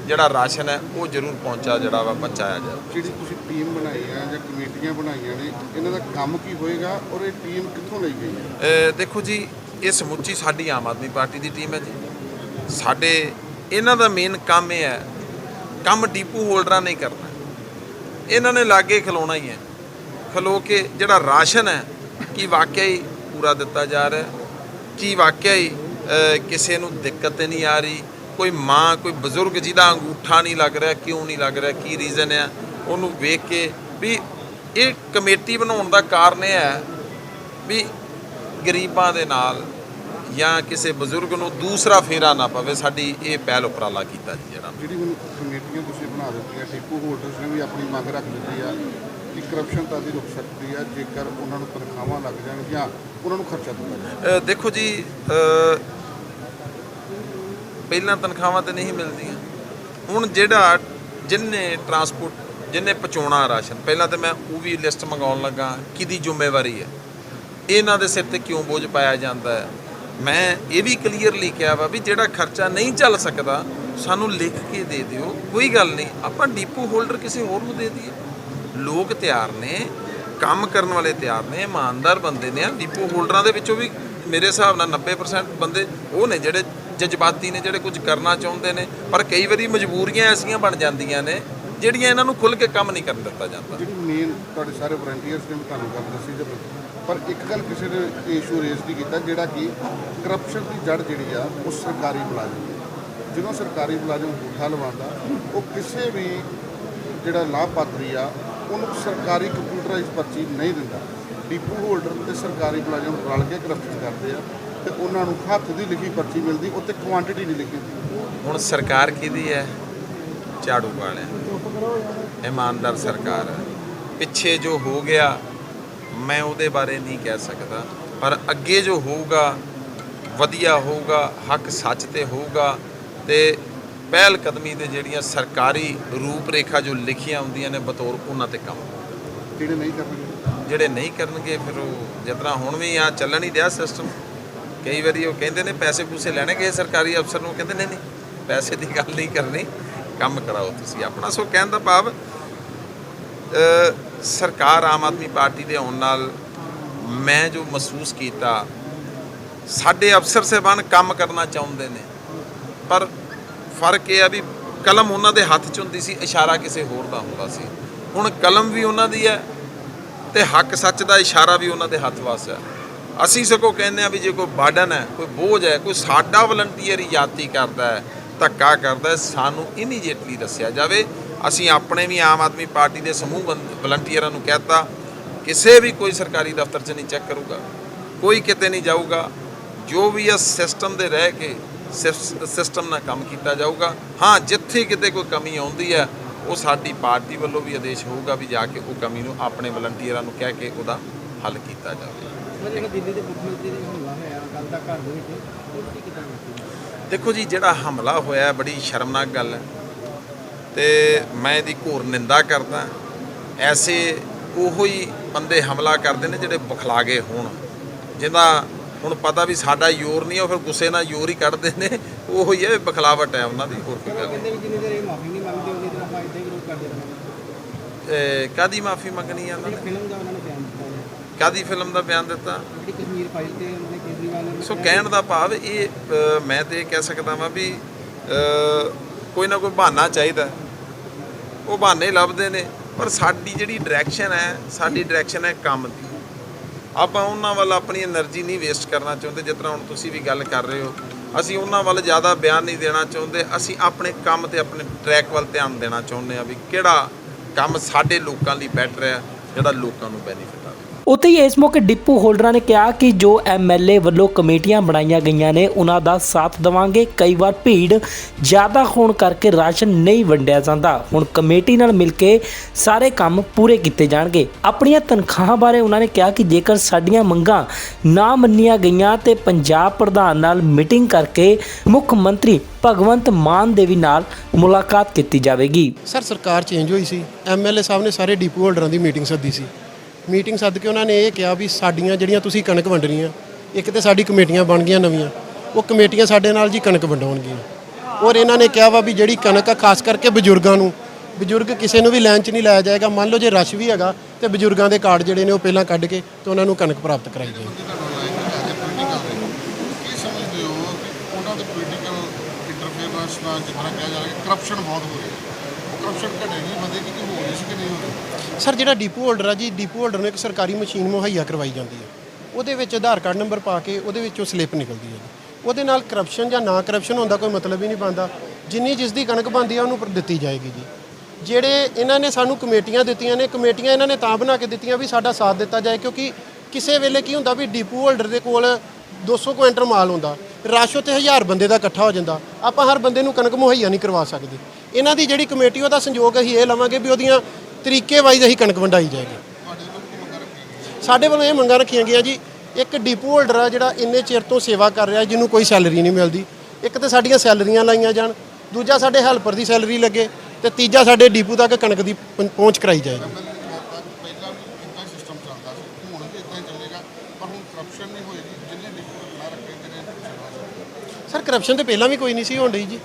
ਜਿਹੜਾ ਰਾਸ਼ਨ ਹੈ ਉਹ ਜ਼ਰੂਰ ਪਹੁੰਚਾਇਆ ਜਾਵੇ। ਜਿਹੜੀ ਤੁਸੀਂ ਟੀਮ ਬਣਾਈ ਹੈ ਜਾਂ ਕਮੇਟੀਆਂ ਬਣਾਈਆਂ ਨੇ, ਇਹਨਾਂ ਦਾ ਕੰਮ ਕੀ ਹੋਏਗਾ ਔਰ ਇਹ ਟੀਮ ਕਿੱਥੋਂ ਲਈ ਗਈ ਹੈ? ਦੇਖੋ ਜੀ, ਇਹ ਸਮੁੱਚੀ ਸਾਡੀ ਆਮ ਆਦਮੀ ਪਾਰਟੀ ਦੀ ਟੀਮ ਹੈ ਜੀ। ਸਾਡੇ ਇਹਨਾਂ ਦਾ ਮੇਨ ਕੰਮ ਇਹ ਹੈ, ਕੰਮ ਡਿਪੂ ਹੋਲਡਰਾਂ ਨੇ ਕਰਨਾ, ਇਹਨਾਂ ਨੇ ਲਾਗੇ ਖਲੋਣਾ ਹੀ ਹੈ। ਖਲੋ ਕੇ ਜਿਹੜਾ ਰਾਸ਼ਨ ਹੈ ਕੀ ਵਾਕਿਆ ਹੀ ਪੂਰਾ ਦਿੱਤਾ ਜਾ ਰਿਹਾ, ਕੀ ਵਾਕਿਆ ਹੀ ਕਿਸੇ ਨੂੰ ਦਿੱਕਤ ਨਹੀਂ ਆ ਰਹੀ। ਕੋਈ ਮਾਂ, ਕੋਈ ਬਜ਼ੁਰਗ ਜਿਹਦਾ ਅੰਗੂਠਾ ਨਹੀਂ ਲੱਗ ਰਿਹਾ, ਕਿਉਂ ਨਹੀਂ ਲੱਗ ਰਿਹਾ, ਕੀ ਰੀਜ਼ਨ ਹੈ, ਉਹਨੂੰ ਵੇਖ ਕੇ ਵੀ ਇਹ ਕਮੇਟੀ ਬਣਾਉਣ ਦਾ ਕਾਰਨ ਇਹ ਹੈ ਵੀ ਗਰੀਬਾਂ ਦੇ ਨਾਲ ਜਾਂ ਕਿਸੇ ਬਜ਼ੁਰਗ ਨੂੰ ਦੂਸਰਾ ਫੇਰਾ ਨਾ ਪਵੇ। ਸਾਡੀ ਇਹ ਪਹਿਲ ਉਪਰਾਲਾ ਕੀਤਾ ਜੀ ਜਿਹੜਾ। ਜਿਹੜੀ ਹੁਣ ਕਮੇਟੀਆਂ ਤੁਸੀਂ ਬਣਾ ਦਿੱਤੀਆਂ, ਡਿਪੂ ਹੋਲਡਰਸ ਨੇ ਵੀ ਆਪਣੀ ਮੰਗ ਰੱਖ ਦਿੱਤੀ ਆ ਕਿ ਕਰਪਸ਼ਨ ਤਾਂ ਦੀ ਰੁਕ ਸਕਦੀ ਆ ਜੇਕਰ ਉਹਨਾਂ ਨੂੰ ਤਨਖਾਹਾਂ ਲੱਗ ਜਾਣ ਜਾਂ ਉਹਨਾਂ ਨੂੰ ਖਰਚਾ ਦਿੱਤਾ ਜਾਵੇ। ਦੇਖੋ ਜੀ, ਪਹਿਲਾਂ ਤਨਖਾਹਾਂ ਤੇ ਨਹੀਂ ਮਿਲਦੀਆਂ। ਹੁਣ ਜਿਹੜਾ ਜਿੰਨੇ ਟਰਾਂਸਪੋਰਟ, ਜਿੰਨੇ ਪਹੁੰਚਾਉਣਾ ਰਾਸ਼ਨ, ਪਹਿਲਾਂ ਤਾਂ ਮੈਂ ਉਹ ਵੀ ਲਿਸਟ ਮੰਗਾਉਣ ਲੱਗਾ ਕਿਹਦੀ ਜ਼ਿੰਮੇਵਾਰੀ ਹੈ, ਇਹਨਾਂ ਦੇ ਸਿਰ ਤੇ ਕਿਉਂ ਬੋਝ ਪਾਇਆ ਜਾਂਦਾ ਹੈ। ਮੈਂ ਇਹ ਵੀ ਕਲੀਅਰਲੀ ਕਿਹਾ ਵਾ ਵੀ ਜਿਹੜਾ ਖਰਚਾ ਨਹੀਂ ਚੱਲ ਸਕਦਾ ਸਾਨੂੰ ਲਿਖ ਕੇ ਦੇ ਦਿਓ, ਕੋਈ ਗੱਲ ਨਹੀਂ, ਆਪਾਂ ਡਿਪੂ ਹੋਲਡਰ ਕਿਸੇ ਹੋਰ ਨੂੰ ਦੇ ਦਈਏ। ਲੋਕ ਤਿਆਰ ਨੇ, ਕੰਮ ਕਰਨ ਵਾਲੇ ਤਿਆਰ ਨੇ, ਇਮਾਨਦਾਰ ਬੰਦੇ ਨੇ। ਡਿਪੂ ਹੋਲਡਰਾਂ ਦੇ ਵਿੱਚੋਂ ਵੀ ਮੇਰੇ ਹਿਸਾਬ ਨਾਲ 90% ਬੰਦੇ ਉਹ ਨੇ ਜਿਹੜੇ ਜਜ਼ਬਾਤੀ ਨੇ, ਜਿਹੜੇ ਕੁਝ ਕਰਨਾ ਚਾਹੁੰਦੇ ਨੇ, ਪਰ ਕਈ ਵਾਰੀ ਮਜਬੂਰੀਆਂ ਐਸੀਆਂ ਬਣ ਜਾਂਦੀਆਂ ਨੇ ਜਿਹੜੀਆਂ ਇਹਨਾਂ ਨੂੰ ਖੁੱਲ੍ਹ ਕੇ ਕੰਮ ਨਹੀਂ ਕਰਨ ਦਿੱਤਾ ਜਾਂਦਾ। ਜਿਹੜੀ ਮੇਨ ਤੁਹਾਡੇ ਸਾਰੇ ਵਲੰਟੀਅਰਸ ਨੇ ਤੁਹਾਨੂੰ ਗੱਲ ਦੱਸੀ, ਪਰ ਇੱਕ ਗੱਲ ਕਿਸੇ ਨੇ ਇਸ਼ੂ ਰੇਜ਼ ਨਹੀਂ ਕੀਤਾ, ਜਿਹੜਾ ਕਿ ਕਰਪਸ਼ਨ ਦੀ ਜੜ ਜਿਹੜੀ ਆ ਉਹ ਸਰਕਾਰੀ ਮੁਲਾਜ਼ਮ ਹੈ। ਜਦੋਂ ਸਰਕਾਰੀ ਮੁਲਾਜ਼ਮ ਅੰਗੂਠਾ ਲਵਾਉਂਦਾ, ਉਹ ਕਿਸੇ ਵੀ ਜਿਹੜਾ ਲਾਭਪਾਤਰੀ ਆ ਉਹਨੂੰ ਸਰਕਾਰੀ ਕੰਪਿਊਟਰਾਈਜ਼ ਪਰਚੀ ਨਹੀਂ ਦਿੰਦਾ। ਡਿਪੂ ਹੋਲਡਰ ਤੇ ਸਰਕਾਰੀ ਮੁਲਾਜ਼ਮ ਰਲ ਕੇ ਕਰਪਸ਼ਨ ਕਰਦੇ ਆ ਤੇ ਉਹਨਾਂ ਨੂੰ ਹੱਥ ਦੀ ਲਿਖੀ ਪਰਚੀ ਮਿਲਦੀ, ਉੱਤੇ ਕੁਆਂਟੀਟੀ ਨਹੀਂ ਲਿਖੀ ਹੁੰਦੀ। ਹੁਣ ਸਰਕਾਰ ਕਿਹਦੀ ਹੈ? ਝਾੜੂ ਵਾਲਿਆਂ, ਇਮਾਨਦਾਰ ਸਰਕਾਰ ਹੈ। ਪਿੱਛੇ ਜੋ ਹੋ ਗਿਆ ਮੈਂ ਉਹਦੇ ਬਾਰੇ ਨਹੀਂ ਕਹਿ ਸਕਦਾ, ਪਰ ਅੱਗੇ ਜੋ ਹੋਊਗਾ ਵਧੀਆ ਹੋਊਗਾ, ਹੱਕ ਸੱਚ ਤੇ ਹੋਊਗਾ। ਤੇ ਪਹਿਲ ਕਦਮੀ ਦੇ ਜਿਹੜੀਆਂ ਸਰਕਾਰੀ ਰੂਪ ਰੇਖਾ ਜੋ ਲਿਖੀਆਂ ਹੁੰਦੀਆਂ ਨੇ ਬਤੌਰ ਉਹਨਾਂ ਤੇ ਕੰਮ ਹੋਊਗਾ। ਜਿਹੜੇ ਨਹੀਂ ਕਰਨਗੇ, ਜਿਹੜੇ ਨਹੀਂ ਕਰਨਗੇ ਫਿਰ ਉਹ ਜਿਸ ਤਰ੍ਹਾਂ ਹੁਣ ਵੀ ਆ ਚੱਲਣ ਹੀ ਰਿਹਾ ਸਿਸਟਮ। ਕਈ ਵਾਰੀ ਉਹ ਕਹਿੰਦੇ ਨੇ ਪੈਸੇ ਪੂਸੇ ਲੈਣੇ ਗਏ ਸਰਕਾਰੀ ਅਫਸਰ ਨੂੰ, ਕਹਿੰਦੇ ਨਹੀਂ ਪੈਸੇ ਦੀ ਗੱਲ ਨਹੀਂ ਕਰਨੀ, ਕੰਮ ਕਰਾਓ ਤੁਸੀਂ ਆਪਣਾ। ਸੋ ਕਹਿਣ ਦਾ ਭਾਵ ਸਰਕਾਰ ਆਮ ਆਦਮੀ ਪਾਰਟੀ ਦੇ ਆਉਣ ਨਾਲ ਮੈਂ ਜੋ ਮਹਿਸੂਸ ਕੀਤਾ, ਸਾਡੇ ਅਫਸਰ ਸਾਹਿਬਾਨ ਕੰਮ ਕਰਨਾ ਚਾਹੁੰਦੇ ਨੇ, ਪਰ ਫਰਕ ਇਹ ਆ ਵੀ ਕਲਮ ਉਹਨਾਂ ਦੇ ਹੱਥ 'ਚ ਹੁੰਦੀ ਸੀ, ਇਸ਼ਾਰਾ ਕਿਸੇ ਹੋਰ ਦਾ ਹੁੰਦਾ ਸੀ। ਹੁਣ ਕਲਮ ਵੀ ਉਹਨਾਂ ਦੀ ਹੈ ਤੇ ਹੱਕ ਸੱਚ ਦਾ ਇਸ਼ਾਰਾ ਵੀ ਉਹਨਾਂ ਦੇ ਹੱਥ ਵਾਸ ਹੈ। ਅਸੀਂ ਸਗੋਂ ਕਹਿੰਦੇ ਆ ਵੀ ਜੇ ਕੋਈ ਬਾਰਡਨ ਹੈ, ਕੋਈ ਬੋਝ ਹੈ, ਕੋਈ ਸਾਡਾ ਵਲੰਟੀਅਰ ਯਾਤੀ ਕਰਦਾ ਹੈ, ਧੱਕਾ ਕਰਦਾ ਹੈ, ਸਾਨੂੰ ਇਮੀਡੀਏਟਲੀ ਦੱਸਿਆ ਜਾਵੇ। ਅਸੀਂ ਆਪਣੇ ਵੀ ਆਮ ਆਦਮੀ ਪਾਰਟੀ ਦੇ ਸਮੂਹ ਵਲੰਟੀਅਰਾਂ ਨੂੰ ਕਹਿਤਾ, ਕਿਸੇ ਵੀ ਕੋਈ ਸਰਕਾਰੀ ਦਫ਼ਤਰ 'ਚ ਨਹੀਂ ਚੈੱਕ ਕਰੂਗਾ, ਕੋਈ ਕਿਤੇ ਨਹੀਂ ਜਾਊਗਾ, ਜੋ ਵੀ ਆ ਸਿਸਟਮ ਦੇ ਰਹਿ ਕੇ ਸਿਸਟਮ ਨਾਲ ਕੰਮ ਕੀਤਾ ਜਾਊਗਾ। ਹਾਂ, ਜਿੱਥੇ ਕਿਤੇ ਕੋਈ ਕਮੀ ਆਉਂਦੀ ਹੈ ਉਹ ਸਾਡੀ ਪਾਰਟੀ ਵੱਲੋਂ ਵੀ ਆਦੇਸ਼ ਹੋਊਗਾ ਵੀ ਜਾ ਕੇ ਉਹ ਕਮੀ ਨੂੰ ਆਪਣੇ ਵਲੰਟੀਅਰਾਂ ਨੂੰ ਕਹਿ ਕੇ ਉਹਦਾ ਹੱਲ ਕੀਤਾ ਜਾਵੇ। ਜਿਹੜਾ ਦਿੱਲੀ ਦੇ ਮੁੱਖ ਮੰਤਰੀ ਦਾ ਹਮਲਾ ਹੋਇਆ ਕੱਲ੍ਹ ਦਾ ਘਰ ਦੇ ਵਿੱਚ, ਉਹਦੀ ਕਿੱਦਾਂ ਵੇਖੀ? ਦੇਖੋ ਜੀ, ਜਿਹੜਾ ਹਮਲਾ ਹੋਇਆ ਬੜੀ ਸ਼ਰਮਨਾਕ ਗੱਲ ਹੈ ਤੇ ਮੈਂ ਇਹਦੀ ਘੋਰ ਨਿੰਦਾ ਕਰਦਾ। ਐਸੇ ਉਹੋ ਹੀ ਬੰਦੇ ਹਮਲਾ ਕਰਦੇ ਨੇ ਜਿਹੜੇ ਬਖਲਾਗੇ ਹੋਣ, ਜਿਹਦਾ ਹੁਣ ਪਤਾ ਵੀ ਸਾਡਾ ਯੋਰ ਨਹੀਂ, ਉਹ ਫਿਰ ਗੁੱਸੇ ਨਾਲ ਯੋਰ ਹੀ ਕੱਢਦੇ ਨੇ। ਉਹੋ ਹੀ ਹੈ, ਬਖਲਾਵਟ ਹੈ ਉਹਨਾਂ ਦੀ, ਹੋਰ ਕੋਈ ਗੱਲ ਕਹਿੰਦੇ ਵੀ ਜਿੰਨੀ ਦੇਰ ਇਹ ਮਾਫੀ ਨਹੀਂ ਮੰਗਦੇ ਉਨੀ ਦੇਰ ਆਪਾਂ ਇੱਦਾਂ ਹੀ ਵਿਰੋਧ ਕਰਦੇ ਰਹਾਂਗੇ। ਨਹੀਂ। ਕਾਹਦੀ ਮਾਫੀ ਮੰਗਣੀ ਹੈ ਉਹਨਾਂ ਨੇ? ਫਿਲਮ ਦਾ ਉਹਨਾਂ ਨੇ ਬਿਆਨ ਦਿੱਤਾ ਹੈ, ਕਾਹਦੀ ਫਿਲਮ ਦਾ ਬਿਆਨ ਦਿੱਤਾ? ਜਿਹੜੀ ਕਸ਼ਮੀਰ ਫਾਈਲ ਤੇ ਉਹਨਾਂ ਨੇ ਕੇਜਰੀਵਾਲ ਨੇ। ਸੋ ਕਹਿਣ ਦਾ ਭਾਵ ਇਹ, ਮੈਂ ਤੇ ਇਹ ਕਹਿ ਸਕਦਾ ਵਾਂ ਵੀ ਕੋਈ ਨਾ ਕੋਈ ਬਹਾਨਾ ਚਾਹੀਦਾ, ਉਹ ਬਹਾਨੇ ਲੱਭਦੇ ਨੇ। ਪਰ ਸਾਡੀ ਜਿਹੜੀ ਡਾਇਰੈਕਸ਼ਨ ਹੈ ਕੰਮ ਦੀ। ਆਪਾਂ ਉਹਨਾਂ ਵੱਲ ਆਪਣੀ એનર્ਜੀ ਨਹੀਂ ਵੇਸਟ ਕਰਨਾ ਚਾਹੁੰਦੇ। ਜਿਸ ਤਰ੍ਹਾਂ ਹੁਣ ਤੁਸੀਂ ਵੀ ਗੱਲ ਕਰ ਰਹੇ ਹੋ, ਅਸੀਂ ਉਹਨਾਂ ਵੱਲ ਜ਼ਿਆਦਾ ਬਿਆਨ ਨਹੀਂ ਦੇਣਾ ਚਾਹੁੰਦੇ। ਅਸੀਂ ਆਪਣੇ ਕੰਮ ਤੇ ਆਪਣੇ ਟਰੈਕ ਵੱਲ ਧਿਆਨ ਦੇਣਾ ਚਾਹੁੰਦੇ ਹਾਂ ਵੀ ਕਿਹੜਾ ਕੰਮ ਸਾਡੇ ਲੋਕਾਂ ਲਈ ਬੈਟਰ ਹੈ, ਜਿਹੜਾ ਲੋਕਾਂ ਨੂੰ ਬੈਨੀਫਿਟ ਆਵੇ। ਉੱਥੇ ਹੀ ਇਸ ਮੌਕੇ ਡਿਪੂ ਹੋਲਡਰਾਂ ਨੇ ਕਿਹਾ ਕਿ ਜੋ ਐਮਐਲਏ ਵੱਲੋਂ ਕਮੇਟੀਆਂ ਬਣਾਈਆਂ ਗਈਆਂ ਨੇ ਉਹਨਾਂ ਦਾ ਸਾਥ ਦੇਵਾਂਗੇ। ਕਈ ਵਾਰ ਭੀੜ ਜ਼ਿਆਦਾ ਹੋਣ ਕਰਕੇ ਰਾਸ਼ਨ ਨਹੀਂ ਵੰਡਿਆ ਜਾਂਦਾ। ਹੁਣ ਕਮੇਟੀ ਨਾਲ ਮਿਲ ਕੇ ਸਾਰੇ ਕੰਮ ਪੂਰੇ ਕੀਤੇ ਜਾਣਗੇ। ਆਪਣੀਆਂ ਤਨਖਾਹਾਂ ਬਾਰੇ ਉਹਨਾਂ ਨੇ ਕਿਹਾ ਕਿ ਜੇਕਰ ਸਾਡੀਆਂ ਮੰਗਾਂ ਨਾ ਮੰਨੀਆਂ ਗਈਆਂ ਤੇ ਪੰਜਾਬ ਪ੍ਰਧਾਨ ਨਾਲ ਮੀਟਿੰਗ ਕਰਕੇ ਮੁੱਖ ਮੰਤਰੀ ਭਗਵੰਤ ਮਾਨ ਦੇ ਵੀ ਨਾਲ ਮੁਲਾਕਾਤ ਕੀਤੀ ਜਾਵੇਗੀ। ਸਰ ਸਰਕਾਰ ਚੇਂਜ ਹੋਈ ਸੀ, ਐਮਐਲਏ ਸਾਹਿਬ ਨੇ ਸਾਰੇ ਡਿਪੂ ਹੋਲਡਰਾਂ ਦੀ ਮੀਟਿੰਗ ਸੱਦੀ ਸੀ। ਮੀਟਿੰਗ ਸੱਦ ਕੇ ਉਹਨਾਂ ਨੇ ਇਹ ਕਿਹਾ ਵੀ ਸਾਡੀਆਂ ਜਿਹੜੀਆਂ ਤੁਸੀਂ ਕਣਕ ਵੰਡਣੀਆਂ, ਇੱਕ ਤੇ ਸਾਡੀ ਕਮੇਟੀਆਂ ਬਣ ਗਈਆਂ ਨਵੀਆਂ, ਉਹ ਕਮੇਟੀਆਂ ਸਾਡੇ ਨਾਲ ਜੀ ਕਣਕ ਵੰਡਾਉਣਗੀਆਂ। ਔਰ ਇਹਨਾਂ ਨੇ ਕਿਹਾ ਵਾ ਵੀ ਜਿਹੜੀ ਕਣਕ ਆ ਖਾਸ ਕਰਕੇ ਬਜ਼ੁਰਗਾਂ ਨੂੰ, ਬਜ਼ੁਰਗ ਕਿਸੇ ਨੂੰ ਵੀ ਲਾਈਨ 'ਚ ਨਹੀਂ ਲਾਇਆ ਜਾਏਗਾ। ਮੰਨ ਲਓ ਜੇ ਰਸ਼ ਵੀ ਹੈਗਾ ਤੇ ਬਜ਼ੁਰਗਾਂ ਦੇ ਕਾਰਡ ਜਿਹੜੇ ਨੇ ਉਹ ਪਹਿਲਾਂ ਕੱਢ ਕੇ ਤੇ ਉਹਨਾਂ ਨੂੰ ਕਣਕ ਪ੍ਰਾਪਤ ਕਰਾਈ ਜਾਏਗੀ। ਕੀ ਸਮਝਦੇ ਹੋ ਕਿ ਉਹਨਾਂ ਦੇ ਪੋਲੀਟੀਕਲ ਇੰਟਰਫੇਰੈਂਸ ਨਾਲ ਜਿੱਦਾਂ ਕਿਹਾ ਜਾ ਰਿਹਾ ਕਰਪਸ਼ਨ ਬਹੁਤ ਹੋ ਰਹੀ ਹੈ, ਉਹ ਕਰਪਸ਼ਨ ਘਟੇਗੀ ਵਧੇਗੀ ਕਿ ਹੋ ਰਹੀ ਸੀ ਕਿ ਨਹੀਂ ਹੋ ਰਹੀ? ਸਰ ਜਿਹੜਾ ਡਿਪੂ ਹੋਲਡਰ ਆ ਜੀ, ਡਿਪੂ ਹੋਲਡਰ ਨੂੰ ਇੱਕ ਸਰਕਾਰੀ ਮਸ਼ੀਨ ਮੁਹੱਈਆ ਕਰਵਾਈ ਜਾਂਦੀ ਹੈ। ਉਹਦੇ ਵਿੱਚ ਆਧਾਰ ਕਾਰਡ ਨੰਬਰ ਪਾ ਕੇ ਉਹਦੇ ਵਿੱਚੋਂ ਸਲਿੱਪ ਨਿਕਲਦੀ ਹੈ ਜੀ। ਉਹਦੇ ਨਾਲ ਕਰਪਸ਼ਨ ਜਾਂ ਨਾ ਕਰਪਸ਼ਨ ਹੁੰਦਾ ਕੋਈ ਮਤਲਬ ਹੀ ਨਹੀਂ ਬਣਦਾ। ਜਿੰਨੀ ਜਿਸ ਦੀ ਕਣਕ ਬਣਦੀ ਆ ਉਹਨੂੰ ਦਿੱਤੀ ਜਾਏਗੀ ਜੀ। ਜਿਹੜੇ ਇਹਨਾਂ ਨੇ ਸਾਨੂੰ ਕਮੇਟੀਆਂ ਦਿੱਤੀਆਂ ਨੇ, ਕਮੇਟੀਆਂ ਇਹਨਾਂ ਨੇ ਤਾਂ ਬਣਾ ਕੇ ਦਿੱਤੀਆਂ ਵੀ ਸਾਡਾ ਸਾਥ ਦਿੱਤਾ ਜਾਏ, ਕਿਉਂਕਿ ਕਿਸੇ ਵੇਲੇ ਕੀ ਹੁੰਦਾ ਵੀ ਡਿਪੂ ਹੋਲਡਰ ਦੇ ਕੋਲ 200 ਕੁਇੰਟਲ ਮਾਲ ਹੁੰਦਾ, ਰਸ਼ ਉੱਤੇ 1000 ਬੰਦੇ ਦਾ ਇਕੱਠਾ ਹੋ ਜਾਂਦਾ, ਆਪਾਂ ਹਰ ਬੰਦੇ ਨੂੰ ਕਣਕ ਮੁਹੱਈਆ ਨਹੀਂ ਕਰਵਾ ਸਕਦੇ। ਇਹਨਾਂ ਦੀ ਜਿਹੜੀ ਕਮੇਟੀ ਉਹਦਾ ਸੰਯੋਗ ਅਸੀਂ ਇਹ ਲਵਾਂਗੇ ਵੀ ਉਹਦੀਆਂ ਤਰੀਕੇ ਵਾਈਜ਼ ਅਸੀਂ ਕਣਕ ਵੰਡਾਈ ਜਾਏਗੀ। ਸਾਡੇ ਵੱਲੋਂ ਇਹ ਮੰਗਾਂ ਰੱਖੀਆਂ ਗਈਆਂ ਜੀ, ਇੱਕ ਡਿਪੂ ਹੋਲਡਰ ਆ ਜਿਹੜਾ ਇੰਨੇ ਚਿਰ ਤੋਂ ਸੇਵਾ ਕਰ ਰਿਹਾ ਜਿਹਨੂੰ ਕੋਈ ਸੈਲਰੀ ਨਹੀਂ ਮਿਲਦੀ, ਇੱਕ ਤਾਂ ਸਾਡੀਆਂ ਸੈਲਰੀਆਂ ਲਾਈਆਂ ਜਾਣ, ਦੂਜਾ ਸਾਡੇ ਹੈਲਪਰ ਦੀ ਸੈਲਰੀ ਲੱਗੇ ਤੇ ਤੀਜਾ ਸਾਡੇ ਡਿਪੂ ਤੱਕ ਕਣਕ ਦੀ ਪਹੁੰਚ ਕਰਾਈ ਜਾਏਗੀ। ਪਹਿਲਾਂ ਵੀ ਇੱਦਾਂ ਹੀ ਸਿਸਟਮ ਚੱਲਦਾ ਸੀ, ਹੁਣ ਵੀ ਇੱਦਾਂ ਹੀ ਚੱਲੇਗਾ, ਪਰ ਹੁਣ ਕਰਪਸ਼ਨ ਨਹੀਂ ਹੋਏਗੀ। ਜਿੰਨੇ ਡਿਪੂ ਨਾ ਰੱਖੇ ਜਿਹੜੇ ਸਰ ਕਰਪਸ਼ਨ ਤੇ ਪਹਿਲਾਂ ਵੀ ਕੋਈ ਨਹੀਂ ਸੀ ਹੋਣ ਡਈ ਜੀ।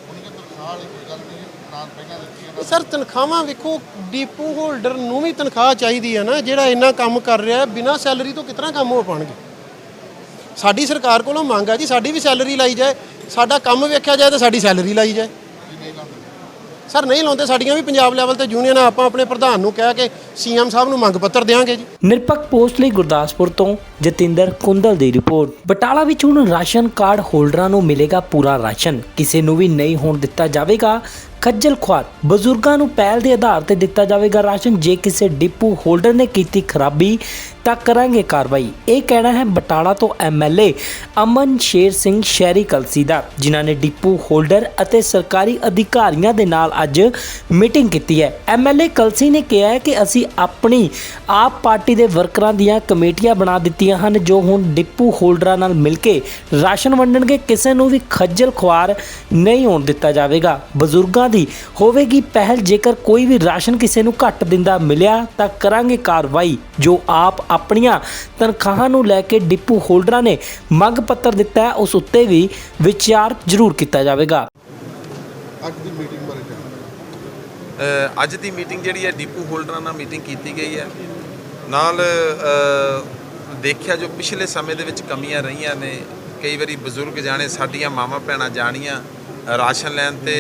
ਉਹਨਾਂ ਦੀ ਤਨਖਾਹ ਵਾਲੀ ਕੋਈ ਗੱਲ ਨਹੀਂ ਹੈ, ਨਾ ਪਹਿਲਾਂ ਦਿੱਤੀ ਹੈ। ਸਰ ਤਨਖਾਹਾਂ ਵੇਖੋ, ਡਿਪੂ ਹੋਲਡਰ ਨੂੰ ਵੀ ਤਨਖਾਹ ਚਾਹੀਦੀ ਹੈ ਨਾ। ਜਿਹੜਾ ਇੰਨਾ ਕੰਮ ਕਰ ਰਿਹਾ ਬਿਨਾਂ ਸੈਲਰੀ ਤੋਂ ਕਿਤਨਾ ਕੰਮ ਹੋ ਪਾਣਗੇ। ਸਾਡੀ ਸਰਕਾਰ ਕੋਲੋਂ ਮੰਗ ਆ ਜੀ ਸਾਡੀ ਵੀ ਸੈਲਰੀ ਲਾਈ ਜਾਏ, ਸਾਡਾ ਕੰਮ ਵੇਖਿਆ ਜਾਏ ਤਾਂ ਸਾਡੀ ਸੈਲਰੀ ਲਾਈ ਜਾਏ। ਸਰ ਨਹੀਂ ਲਾਉਂਦੇ, ਸਾਡੀਆਂ ਵੀ ਪੰਜਾਬ ਲੈਵਲ ਤੇ ਯੂਨੀਅਨ ਆਪਾਂ ਆਪਣੇ ਪ੍ਰਧਾਨ ਨੂੰ ਕਹਿ ਕੇ ਸੀਐਮ ਸਾਹਿਬ ਨੂੰ ਮੰਗ ਪੱਤਰ ਦੇਵਾਂਗੇ ਜੀ। ਨਿਰਪੱਖ ਪੋਸਟ ਲਈ ਗੁਰਦਾਸਪੁਰ ਤੋਂ ਜਤਿੰਦਰ ਕੁੰਦਲ ਦੀ ਰਿਪੋਰਟ। ਬਟਾਲਾ ਵਿੱਚ ਹੁਣ ਰਾਸ਼ਨ ਕਾਰਡ ਹੋਲਡਰਾਂ ਨੂੰ ਮਿਲੇਗਾ ਪੂਰਾ ਰਾਸ਼ਨ, ਕਿਸੇ ਨੂੰ ਵੀ ਨਹੀਂ ਹੋਣ ਦਿੱਤਾ ਜਾਵੇਗਾ ਖੱਜਲ ਖੁਆਰ। ਬਜ਼ੁਰਗਾਂ ਨੂੰ ਪਹਿਲ ਦੇ ਆਧਾਰ ਤੇ ਦਿੱਤਾ ਜਾਵੇਗਾ ਰਾਸ਼ਨ। ਜੇ ਕਿਸੇ ਡਿਪੂ ਹੋਲਡਰ ਨੇ ਕੀਤੀ ਖਰਾਬੀ ਤਾਂ ਕਰਾਂਗੇ ਕਾਰਵਾਈ। ਇਹ ਕਹਿਣਾ ਹੈ ਬਟਾਲਾ ਤੋਂ ਐਮਐਲਏ ਅਮਨ ਸ਼ੇਰ ਸਿੰਘ ਸ਼ਹਿਰੀ ਕਲਸੀ ਦਾ, ਜਿਨ੍ਹਾਂ ਨੇ ਡਿਪੂ ਹੋਲਡਰ ਅਤੇ ਸਰਕਾਰੀ ਅਧਿਕਾਰੀਆਂ ਦੇ ਨਾਲ ਅੱਜ ਮੀਟਿੰਗ ਕੀਤੀ ਹੈ। ਐਮਐਲਏ ਕਲਸੀ ਨੇ ਕਿਹਾ ਹੈ ਕਿ ਅਸੀਂ ਆਪਣੀ ਆਪ ਪਾਰਟੀ ਦੇ ਵਰਕਰਾਂ ਦੀਆਂ ਕਮੇਟੀਆਂ ਬਣਾ ਦਿੱਤੀਆਂ ਹਨ ਜੋ ਹੁਣ ਡਿਪੂ ਹੋਲਡਰਾਂ ਨਾਲ ਮਿਲ ਕੇ ਰਾਸ਼ਨ ਵੰਡਣਗੇ। ਕਿਸੇ ਨੂੰ ਵੀ ਖੱਜਲ ਖੁਆਰ ਨਹੀਂ ਹੋਣ ਦਿੱਤਾ ਜਾਵੇਗਾ। ਬਜ਼ੁਰਗਾਂ ਦੀ ਹੋਵੇਗੀ ਪਹਿਲ। ਜੇਕਰ ਕੋਈ ਵੀ ਰਾਸ਼ਨ ਕਿਸੇ ਨੂੰ ਘੱਟ ਦਿੰਦਾ ਮਿਲਿਆ ਤਾਂ ਕਰਾਂਗੇ ਕਾਰਵਾਈ। ਜੋ ਆਪ ਆਪਣੀਆਂ ਤਨਖਾਹਾਂ ਨੂੰ ਲੈ ਕੇ ਡਿਪੂ ਹੋਲਡਰਾਂ ਨੇ ਮੰਗ ਪੱਤਰ ਦਿੱਤਾ ਹੈ ਉਸ ਉੱਤੇ ਵੀ ਵਿਚਾਰ ਜ਼ਰੂਰ ਕੀਤਾ ਜਾਵੇਗਾ। ਅੱਜ ਦੀ ਮੀਟਿੰਗ ਬਾਰੇ ਜਾਣਕਾਰੀ। ਅੱਜ ਦੀ ਮੀਟਿੰਗ ਜਿਹੜੀ ਹੈ ਡਿਪੂ ਹੋਲਡਰਾਂ ਨਾਲ ਮੀਟਿੰਗ ਕੀਤੀ ਗਈ ਹੈ। ਨਾਲ ਦੇਖਿਆ ਜੋ ਪਿਛਲੇ ਸਮੇਂ ਦੇ ਵਿੱਚ ਕਮੀਆਂ ਰਹੀਆਂ ਨੇ, ਕਈ ਵਾਰੀ ਬਜ਼ੁਰਗ ਜਾਣੇ, ਸਾਡੀਆਂ ਮਾਵਾਂ ਭੈਣਾਂ ਜਾਣੀਆਂ ਰਾਸ਼ਨ ਲੈਣ ਤੇ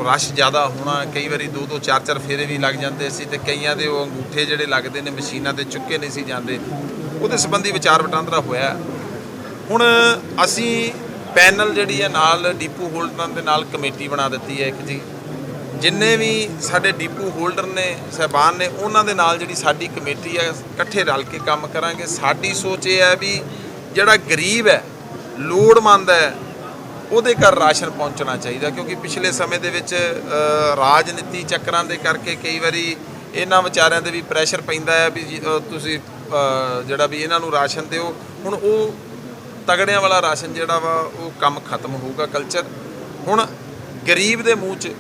ਰਸ਼ ਜ਼ਿਆਦਾ ਹੋਣਾ, ਕਈ ਵਾਰੀ 2-2 4-4 ਫੇਰੇ ਵੀ ਲੱਗ ਜਾਂਦੇ ਸੀ ਤੇ ਕਈਆਂ ਦੇ ਉਹ ਅੰਗੂਠੇ ਜਿਹੜੇ ਲੱਗਦੇ ਨੇ ਮਸ਼ੀਨਾਂ ਤੇ ਚੁੱਕੇ ਨਹੀਂ ਸੀ ਜਾਂਦੇ। ਉਹਦੇ ਸੰਬੰਧੀ ਵਿਚਾਰ ਵਟਾਂਦਰਾ ਹੋਇਆ। ਹੁਣ ਅਸੀਂ ਪੈਨਲ ਜਿਹੜੀ ਹੈ ਨਾਲ ਡਿਪੂ ਹੋਲਡਰਾਂ ਦੇ ਨਾਲ ਕਮੇਟੀ ਬਣਾ ਦਿੱਤੀ ਹੈ ਇੱਕ ਜੀ। ਜਿੰਨੇ ਵੀ ਸਾਡੇ ਡਿਪੂ ਹੋਲਡਰ ਨੇ ਸਾਹਿਬਾਨ ਨੇ ਉਹਨਾਂ ਦੇ ਨਾਲ ਜਿਹੜੀ ਸਾਡੀ ਕਮੇਟੀ ਹੈ ਇਕੱਠੇ ਰਲ ਕੇ ਕੰਮ ਕਰਾਂਗੇ। ਸਾਡੀ ਸੋਚ ਇਹ ਹੈ ਵੀ ਜਿਹੜਾ ਗਰੀਬ ਹੈ, ਲੋੜਵੰਦ ਹੈ, ਉਹਦੇ ਘਰ ਰਾਸ਼ਨ ਪਹੁੰਚਣਾ ਚਾਹੀਦਾ, ਕਿਉਂਕਿ ਪਿਛਲੇ ਸਮੇਂ ਦੇ ਵਿੱਚ ਰਾਜਨੀਤੀ ਚੱਕਰਾਂ ਦੇ ਕਰਕੇ ਕਈ ਵਾਰੀ ਇਹਨਾਂ ਵਿਚਾਰਿਆਂ ਤੇ ਵੀ ਪ੍ਰੈਸ਼ਰ ਪੈਂਦਾ ਹੈ ਵੀ ਤੁਸੀਂ ਜਿਹੜਾ ਵੀ ਇਹਨਾਂ ਨੂੰ ਰਾਸ਼ਨ ਦਿਓ। ਹੁਣ ਉਹ ਤਗੜਿਆਂ ਵਾਲਾ ਰਾਸ਼ਨ ਜਿਹੜਾ ਵਾ ਉਹ ਕੰਮ ਖਤਮ ਹੋਊਗਾ ਕਲਚਰ। ਹੁਣ ਗਰੀਬ ਦੇ ਮੂੰਹ 'ਚ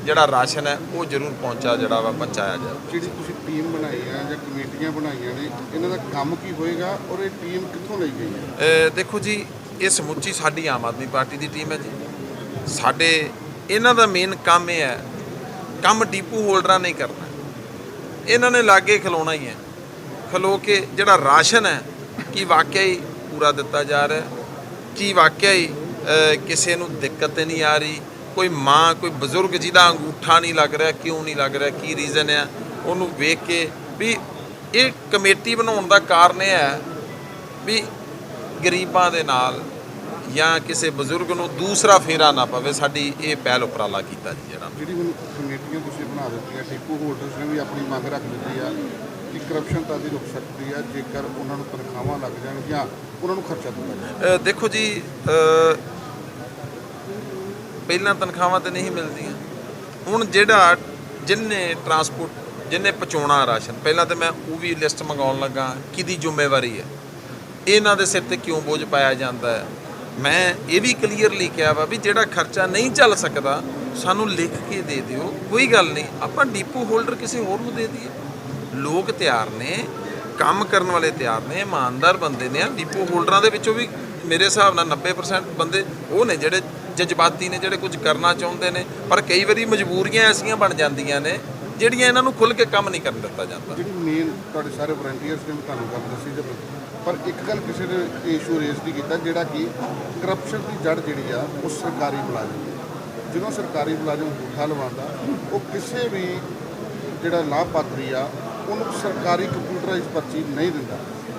ਜਿਹੜਾ ਰਾਸ਼ਨ ਹੈ ਉਹ ਜ਼ਰੂਰ ਜਿਹੜਾ ਵਾ ਪਹੁੰਚਾਇਆ ਜਾਵੇ। ਜਿਹੜੀ ਤੁਸੀਂ ਟੀਮ ਬਣਾਈ ਹੈ ਜਾਂ ਕਮੇਟੀਆਂ ਬਣਾਈਆਂ ਨੇ, ਇਹਨਾਂ ਦਾ ਕੰਮ ਕੀ ਹੋਏਗਾ ਔਰ ਇਹ ਟੀਮ ਕਿੱਥੋਂ ਲਈ ਗਈ ਹੈ? ਦੇਖੋ ਜੀ, ਇਹ ਸਮੁੱਚੀ ਸਾਡੀ ਆਮ ਆਦਮੀ ਪਾਰਟੀ ਦੀ ਟੀਮ ਹੈ ਜੀ। ਸਾਡੇ ਇਹਨਾਂ ਦਾ ਮੇਨ ਕੰਮ ਇਹ ਹੈ, ਕੰਮ ਡਿਪੂ ਹੋਲਡਰਾਂ ਨੇ ਕਰਨਾ। ਇਹਨਾਂ ਨੇ ਲਾਗੇ ਖਲੋਣਾ ਹੀ ਹੈ, ਖਲੋ ਕੇ ਜਿਹੜਾ ਰਾਸ਼ਨ ਹੈ ਕੀ ਵਾਕਿਆ ਹੀ ਪੂਰਾ ਦਿੱਤਾ ਜਾ ਰਿਹਾ, ਕੀ ਵਾਕਿਆ ਹੀ ਕਿਸੇ ਨੂੰ ਦਿੱਕਤ ਤਾਂ ਨਹੀਂ ਆ ਰਹੀ। ਕੋਈ ਮਾਂ, ਕੋਈ ਬਜ਼ੁਰਗ ਜਿਹਦਾ ਅੰਗੂਠਾ ਨਹੀਂ ਲੱਗ ਰਿਹਾ, ਕਿਉਂ ਨਹੀਂ ਲੱਗ ਰਿਹਾ, ਕੀ ਰੀਜ਼ਨ ਹੈ, ਉਹਨੂੰ ਵੇਖ ਕੇ ਵੀ ਇਹ ਕਮੇਟੀ ਬਣਾਉਣ ਦਾ ਕਾਰਨ ਇਹ ਹੈ ਵੀ ਗਰੀਬਾਂ ਦੇ ਨਾਲ ਜਾਂ ਕਿਸੇ ਬਜ਼ੁਰਗ ਨੂੰ ਦੂਸਰਾ ਫੇਰਾ ਨਾ ਪਵੇ। ਸਾਡੀ ਇਹ ਪਹਿਲ ਉਪਰਾਲਾ ਕੀਤਾ ਜੀ। ਜਿਹੜਾ ਜਿਹੜੀ ਹੁਣ ਕਮੇਟੀਆਂ ਤੁਸੀਂ ਬਣਾ ਦਿੱਤੀਆਂ, ਡਿਪੂ ਹੋਲਡਰਸ ਨੇ ਵੀ ਆਪਣੀ ਮੰਗ ਰੱਖ ਦਿੱਤੀ ਆ ਕਿ ਕਰਪਸ਼ਨ ਤਾਂ ਦੀ ਰੁਕ ਸਕਦੀ ਹੈ ਜੇਕਰ ਉਹਨਾਂ ਨੂੰ ਤਨਖਾਹਾਂ ਲੱਗ ਜਾਣਗੀਆਂ, ਉਹਨਾਂ ਨੂੰ ਖਰਚਾ ਦਿੱਤਾ ਜਾਏ। ਦੇਖੋ ਜੀ, ਪਹਿਲਾਂ ਤਨਖਾਹਾਂ ਤੇ ਨਹੀਂ ਮਿਲਦੀਆਂ। ਹੁਣ ਜਿਹੜਾ ਜਿੰਨੇ ਟਰਾਂਸਪੋਰਟ ਜਿੰਨੇ ਪਹੁੰਚਾਉਣਾ ਰਾਸ਼ਨ, ਪਹਿਲਾਂ ਤਾਂ ਮੈਂ ਉਹ ਵੀ ਲਿਸਟ ਮੰਗਾਉਣ ਲੱਗਾ ਕਿਹਦੀ ਜ਼ਿੰਮੇਵਾਰੀ ਹੈ, ਇਹਨਾਂ ਦੇ ਸਿਰ ਤੇ ਕਿਉਂ ਬੋਝ ਪਾਇਆ ਜਾਂਦਾ ਹੈ। ਮੈਂ ਇਹ ਵੀ ਕਲੀਅਰਲੀ ਕਿਹਾ ਵਾ ਵੀ ਜਿਹੜਾ ਖਰਚਾ ਨਹੀਂ ਚੱਲ ਸਕਦਾ ਸਾਨੂੰ ਲਿਖ ਕੇ ਦੇ ਦਿਓ, ਕੋਈ ਗੱਲ ਨਹੀਂ, ਆਪਾਂ ਡੀਪੂ ਹੋਲਡਰ ਕਿਸੇ ਹੋਰ ਨੂੰ ਦੇ ਦਈਏ। ਲੋਕ ਤਿਆਰ ਨੇ, ਕੰਮ ਕਰਨ ਵਾਲੇ ਤਿਆਰ ਨੇ, ਇਮਾਨਦਾਰ ਬੰਦੇ ਨੇ। ਡੀਪੂ ਹੋਲਡਰਾਂ ਦੇ ਵਿੱਚੋਂ ਵੀ ਮੇਰੇ ਹਿਸਾਬ ਨਾਲ 90% ਬੰਦੇ ਉਹ ਨੇ ਜਿਹੜੇ ਜਜ਼ਬਾਤੀ ਨੇ, ਜਿਹੜੇ ਕੁਝ ਕਰਨਾ ਚਾਹੁੰਦੇ ਨੇ, ਪਰ ਕਈ ਵਾਰੀ ਮਜਬੂਰੀਆਂ ਐਸੀਆਂ ਬਣ ਜਾਂਦੀਆਂ ਨੇ ਜਿਹੜੀਆਂ ਇਹਨਾਂ ਨੂੰ ਖੁੱਲ੍ਹ ਕੇ ਕੰਮ ਨਹੀਂ ਕਰਨ ਦਿੱਤਾ ਜਾਂਦਾ। ਜਿਹੜੀ ਮੇਨ ਤੁਹਾਡੇ ਸਾਰੇ ਵਲੰਟੀਅਰਸ ਨੇ ਤੁਹਾਨੂੰ ਗੱਲ ਦੱਸੀ ਤੇ ਪਰ ਇੱਕ ਗੱਲ ਕਿਸੇ ਨੇ ਇਸ਼ੂ ਰੇਜ਼ ਨਹੀਂ ਕੀਤਾ, ਜਿਹੜਾ ਕਿ ਕਰਪਸ਼ਨ ਦੀ ਜੜ ਜਿਹੜੀ ਆ ਉਹ ਸਰਕਾਰੀ ਮੁਲਾਜ਼ਮ ਹੈ। ਜਦੋਂ ਸਰਕਾਰੀ ਮੁਲਾਜ਼ਮ ਅੰਗੂਠਾ ਲਵਾਉਂਦਾ, ਉਹ ਕਿਸੇ ਵੀ ਜਿਹੜਾ ਲਾਭਪਾਤਰੀ ਆ ਉਹਨੂੰ ਸਰਕਾਰੀ ਕੰਪਿਊਟਰਾਈਜ਼ ਪਰਚੀ ਨਹੀਂ ਦਿੰਦਾ।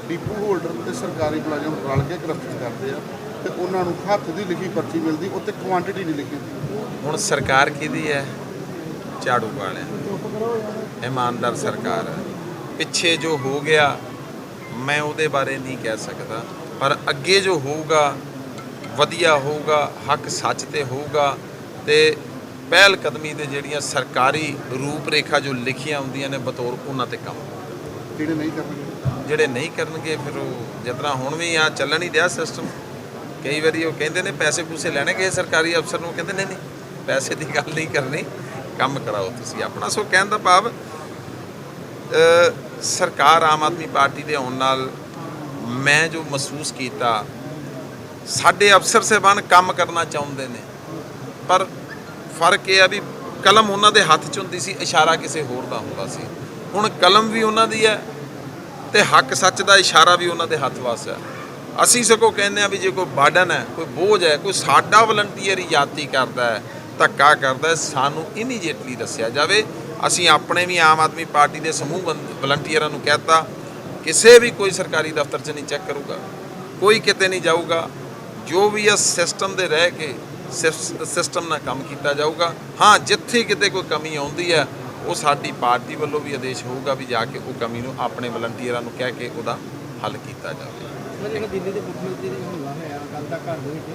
ਡੀਪੂ ਹੋਲਡਰ ਤੇ ਸਰਕਾਰੀ ਮੁਲਾਜ਼ਮ ਰਲ ਕੇ ਕਰਪਸ਼ਨ ਕਰਦੇ ਆ ਤੇ ਉਹਨਾਂ ਨੂੰ ਹੱਥ ਦੀ ਲਿਖੀ ਪਰਚੀ ਮਿਲਦੀ, ਉੱਤੇ ਕੁਆਂਟੀਟੀ ਨਹੀਂ ਲਿਖੀ ਹੁੰਦੀ। ਹੁਣ ਸਰਕਾਰ ਕਿਹਦੀ ਹੈ? ਝਾੜੂ ਵਾਲਿਆਂ, ਇਮਾਨਦਾਰ ਸਰਕਾਰ ਹੈ। ਪਿੱਛੇ ਜੋ ਹੋ ਗਿਆ ਮੈਂ ਉਹਦੇ ਬਾਰੇ ਨਹੀਂ ਕਹਿ ਸਕਦਾ, ਪਰ ਅੱਗੇ ਜੋ ਹੋਊਗਾ ਵਧੀਆ ਹੋਊਗਾ, ਹੱਕ ਸੱਚ ਤੇ ਹੋਊਗਾ। ਤੇ ਪਹਿਲ ਕਦਮੀ ਦੇ ਜਿਹੜੀਆਂ ਸਰਕਾਰੀ ਰੂਪ ਰੇਖਾ ਜੋ ਲਿਖੀਆਂ ਹੁੰਦੀਆਂ ਨੇ ਬਤੌਰ ਉਹਨਾਂ ਤੇ ਕੰਮ, ਜਿਹੜੇ ਨਹੀਂ ਕਰਨਗੇ, ਜਿਹੜੇ ਨਹੀਂ ਕਰਨਗੇ ਫਿਰ ਉਹ ਜਿਸ ਤਰ੍ਹਾਂ ਹੁਣ ਵੀ ਆ ਚੱਲਣ ਹੀ ਦਿਆ ਸਿਸਟਮ। ਕਈ ਵਾਰੀ ਉਹ ਕਹਿੰਦੇ ਨੇ ਪੈਸੇ ਪੂਸੇ ਲੈਣੇ, ਕਿਸੇ ਸਰਕਾਰੀ ਅਫਸਰ ਨੂੰ ਕਹਿੰਦੇ ਨਹੀਂ ਪੈਸੇ ਦੀ ਗੱਲ ਨਹੀਂ ਕਰਨੀ, ਕੰਮ ਕਰਾਓ ਤੁਸੀਂ ਆਪਣਾ। ਸੋ ਕਹਿਣ ਦਾ ਭਾਵ ਸਰਕਾਰ ਆਮ ਆਦਮੀ ਪਾਰਟੀ ਦੇ ਆਉਣ ਨਾਲ ਮੈਂ ਜੋ ਮਹਿਸੂਸ ਕੀਤਾ, ਸਾਡੇ ਅਫਸਰ ਸਾਹਿਬਾਨ ਕੰਮ ਕਰਨਾ ਚਾਹੁੰਦੇ ਨੇ, ਪਰ ਫਰਕ ਇਹ ਆ ਵੀ ਕਲਮ ਉਹਨਾਂ ਦੇ ਹੱਥ 'ਚ ਹੁੰਦੀ ਸੀ, ਇਸ਼ਾਰਾ ਕਿਸੇ ਹੋਰ ਦਾ ਹੁੰਦਾ ਸੀ। ਹੁਣ ਕਲਮ ਵੀ ਉਹਨਾਂ ਦੀ ਹੈ ਤੇ ਹੱਕ ਸੱਚ ਦਾ ਇਸ਼ਾਰਾ ਵੀ ਉਹਨਾਂ ਦੇ ਹੱਥ ਵਾਸ ਹੈ। ਅਸੀਂ ਸਗੋਂ ਕਹਿੰਦੇ ਆ ਵੀ ਜੇ ਕੋਈ ਬਾਰਡਨ ਹੈ, ਕੋਈ ਬੋਝ ਹੈ, ਕੋਈ ਸਾਡਾ ਵਲੰਟੀਅਰ ਯਾਤੀ ਕਰਦਾ ਹੈ, ਧੱਕਾ ਕਰਦਾ, ਸਾਨੂੰ ਇਮੀਡੀਏਟਲੀ ਦੱਸਿਆ ਜਾਵੇ। ਅਸੀਂ ਆਪਣੇ ਵੀ ਆਮ ਆਦਮੀ ਪਾਰਟੀ ਦੇ ਸਮੂਹ ਵਲੰਟੀਅਰਾਂ ਨੂੰ ਕਹਿਤਾ, ਕਿਸੇ ਵੀ ਕੋਈ ਸਰਕਾਰੀ ਦਫ਼ਤਰ 'ਚ ਨਹੀਂ ਚੈੱਕ ਕਰੂਗਾ, ਕੋਈ ਕਿਤੇ ਨਹੀਂ ਜਾਊਗਾ, ਜੋ ਵੀ ਆ ਸਿਸਟਮ ਦੇ ਰਹਿ ਕੇ ਸਿਸਟਮ ਨਾਲ ਕੰਮ ਕੀਤਾ ਜਾਊਗਾ। ਹਾਂ, ਜਿੱਥੇ ਕਿਤੇ ਕੋਈ ਕਮੀ ਆਉਂਦੀ ਹੈ ਉਹ ਸਾਡੀ ਪਾਰਟੀ ਵੱਲੋਂ ਵੀ ਆਦੇਸ਼ ਹੋਊਗਾ ਵੀ ਜਾ ਕੇ ਉਹ ਕਮੀ ਨੂੰ ਆਪਣੇ ਵਲੰਟੀਅਰਾਂ ਨੂੰ ਕਹਿ ਕੇ ਉਹਦਾ ਹੱਲ ਕੀਤਾ ਜਾਵੇ। ਜਿਹੜਾ ਦਿੱਲੀ ਦੇ ਮੁੱਖ ਮੰਤਰੀ ਦਾ ਹਮਲਾ ਹੋਇਆ ਕੱਲ੍ਹ ਦਾ ਘਰ ਦੇ ਵਿੱਚ,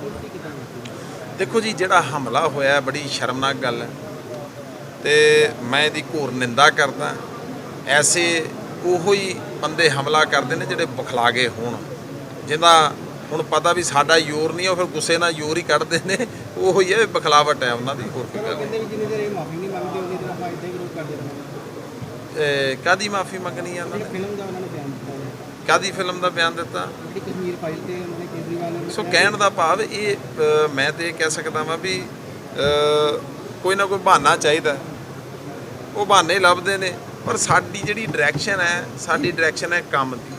ਉਹਦੀ ਕਿੱਦਾਂ ਦੇਖੀ? ਦੇਖੋ ਜੀ, ਜਿਹੜਾ ਹਮਲਾ ਹੋਇਆ ਬੜੀ ਸ਼ਰਮਨਾਕ ਗੱਲ ਹੈ ਤੇ ਮੈਂ ਇਹਦੀ ਘੋਰ ਨਿੰਦਾ ਕਰਦਾ। ਐਸੇ ਉਹੋ ਹੀ ਬੰਦੇ ਹਮਲਾ ਕਰਦੇ ਨੇ ਜਿਹੜੇ ਬਖਲਾਗੇ ਹੋਣ, ਜਿਹਦਾ ਹੁਣ ਪਤਾ ਵੀ ਸਾਡਾ ਜ਼ੋਰ ਨਹੀਂ, ਉਹ ਫਿਰ ਗੁੱਸੇ ਨਾਲ ਜ਼ੋਰ ਹੀ ਕੱਢਦੇ ਨੇ। ਉਹੋ ਹੀ ਹੈ, ਬਖਲਾਵਟ ਹੈ ਉਹਨਾਂ ਦੀ, ਹੋਰ ਕੋਈ ਗੱਲ ਕਹਿੰਦੇ ਵੀ ਜਿੰਨੀ ਦੇਰ ਇਹ ਮਾਫੀ ਨਹੀਂ ਮੰਗਦੇ ਉਹਦੀ ਤਰ੍ਹਾਂ ਆਪਾਂ ਇੱਦਾਂ ਹੀ ਵਿਰੋਧ ਕਰਦੇ ਰਹਾਂਗੇ। ਨਹੀਂ। ਕਾਹਦੀ ਮਾਫੀ ਮੰਗਣੀ ਹੈ ਉਹਨਾਂ ਨੇ? ਫਿਲਮ ਦਾ ਉਹਨਾਂ ਨੇ ਬਿਆਨ ਦਿੱਤਾ ਹੈ, ਕਾਹਦੀ ਫਿਲਮ ਦਾ ਬਿਆਨ ਦਿੱਤਾ? ਜਿਹੜੀ ਕਸ਼ਮੀਰ ਫਾਈਲ ਤੇ ਉਹਨਾਂ ਨੇ ਕੇਜਰੀਵਾਲ ਨੇ ਸੋ ਕਹਿਣ ਦਾ ਭਾਵ ਇਹ ਮੈਂ ਤੇ ਇਹ ਕਹਿ ਸਕਦਾ ਵਾਂ ਵੀ ਕੋਈ ਨਾ ਕੋਈ ਬਹਾਨਾ ਚਾਹੀਦਾ, ਉਹ ਬਹਾਨੇ ਲੱਭਦੇ ਨੇ। ਪਰ ਸਾਡੀ ਜਿਹੜੀ ਡਾਇਰੈਕਸ਼ਨ ਹੈ, ਸਾਡੀ ਡਾਇਰੈਕਸ਼ਨ ਹੈ ਕੰਮ ਦੀ।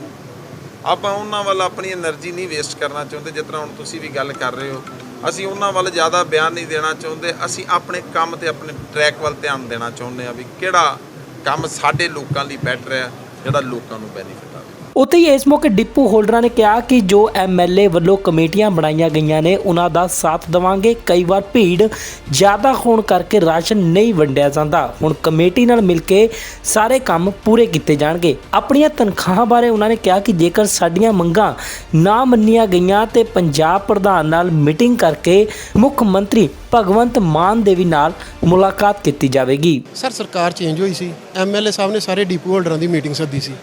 ਆਪਾਂ ਉਹਨਾਂ ਵੱਲ ਆਪਣੀ એનર્ਜੀ ਨਹੀਂ ਵੇਸਟ ਕਰਨਾ ਚਾਹੁੰਦੇ। ਜਿਸ ਤਰ੍ਹਾਂ ਹੁਣ ਤੁਸੀਂ ਵੀ ਗੱਲ ਕਰ ਰਹੇ ਹੋ, ਅਸੀਂ ਉਹਨਾਂ ਵੱਲ ਜ਼ਿਆਦਾ ਬਿਆਨ ਨਹੀਂ ਦੇਣਾ ਚਾਹੁੰਦੇ। ਅਸੀਂ ਆਪਣੇ ਕੰਮ ਤੇ ਆਪਣੇ ਟਰੈਕ ਵੱਲ ਧਿਆਨ ਦੇਣਾ ਚਾਹੁੰਦੇ ਹਾਂ ਵੀ ਕਿਹੜਾ ਕੰਮ ਸਾਡੇ ਲੋਕਾਂ ਲਈ ਬੈਟਰ ਹੈ, ਜਿਹੜਾ ਲੋਕਾਂ ਨੂੰ ਬੈਨੀਫਿਟ ਆਵੇ। ਉੱਥੇ ਹੀ ਇਸ ਮੌਕੇ ਡਿਪੂ ਹੋਲਡਰਾਂ ਨੇ ਕਿਹਾ ਕਿ ਜੋ ਐਮਐਲਏ ਵੱਲੋਂ ਕਮੇਟੀਆਂ ਬਣਾਈਆਂ ਗਈਆਂ ਨੇ ਉਹਨਾਂ ਦਾ ਸਾਥ ਦੇਵਾਂਗੇ। ਕਈ ਵਾਰ ਭੀੜ ਜ਼ਿਆਦਾ ਹੋਣ ਕਰਕੇ ਰਾਸ਼ਨ ਨਹੀਂ ਵੰਡਿਆ ਜਾਂਦਾ, ਹੁਣ ਕਮੇਟੀ ਨਾਲ ਮਿਲ ਕੇ ਸਾਰੇ ਕੰਮ ਪੂਰੇ ਕੀਤੇ ਜਾਣਗੇ। ਆਪਣੀਆਂ ਤਨਖਾਹਾਂ ਬਾਰੇ ਉਹਨਾਂ ਨੇ ਕਿਹਾ ਕਿ ਜੇਕਰ ਸਾਡੀਆਂ ਮੰਗਾਂ ਨਾ ਮੰਨੀਆਂ ਗਈਆਂ ਤੇ ਪੰਜਾਬ ਪ੍ਰਧਾਨ ਨਾਲ ਮੀਟਿੰਗ ਕਰਕੇ ਮੁੱਖ ਮੰਤਰੀ ਭਗਵੰਤ ਮਾਨ ਦੇ ਵੀ ਨਾਲ ਮੁਲਾਕਾਤ ਕੀਤੀ ਜਾਵੇਗੀ। ਸਰ, ਸਰਕਾਰ ਚੇਂਜ ਹੋਈ ਸੀ, ਐਮਐਲਏ ਸਾਹਿਬ ਨੇ ਸਾਰੇ ਡੀਪੂ ਹੋਲਡਰਾਂ ਦੀ ਮੀਟਿੰਗ ਸੱਦੀ ਸੀ।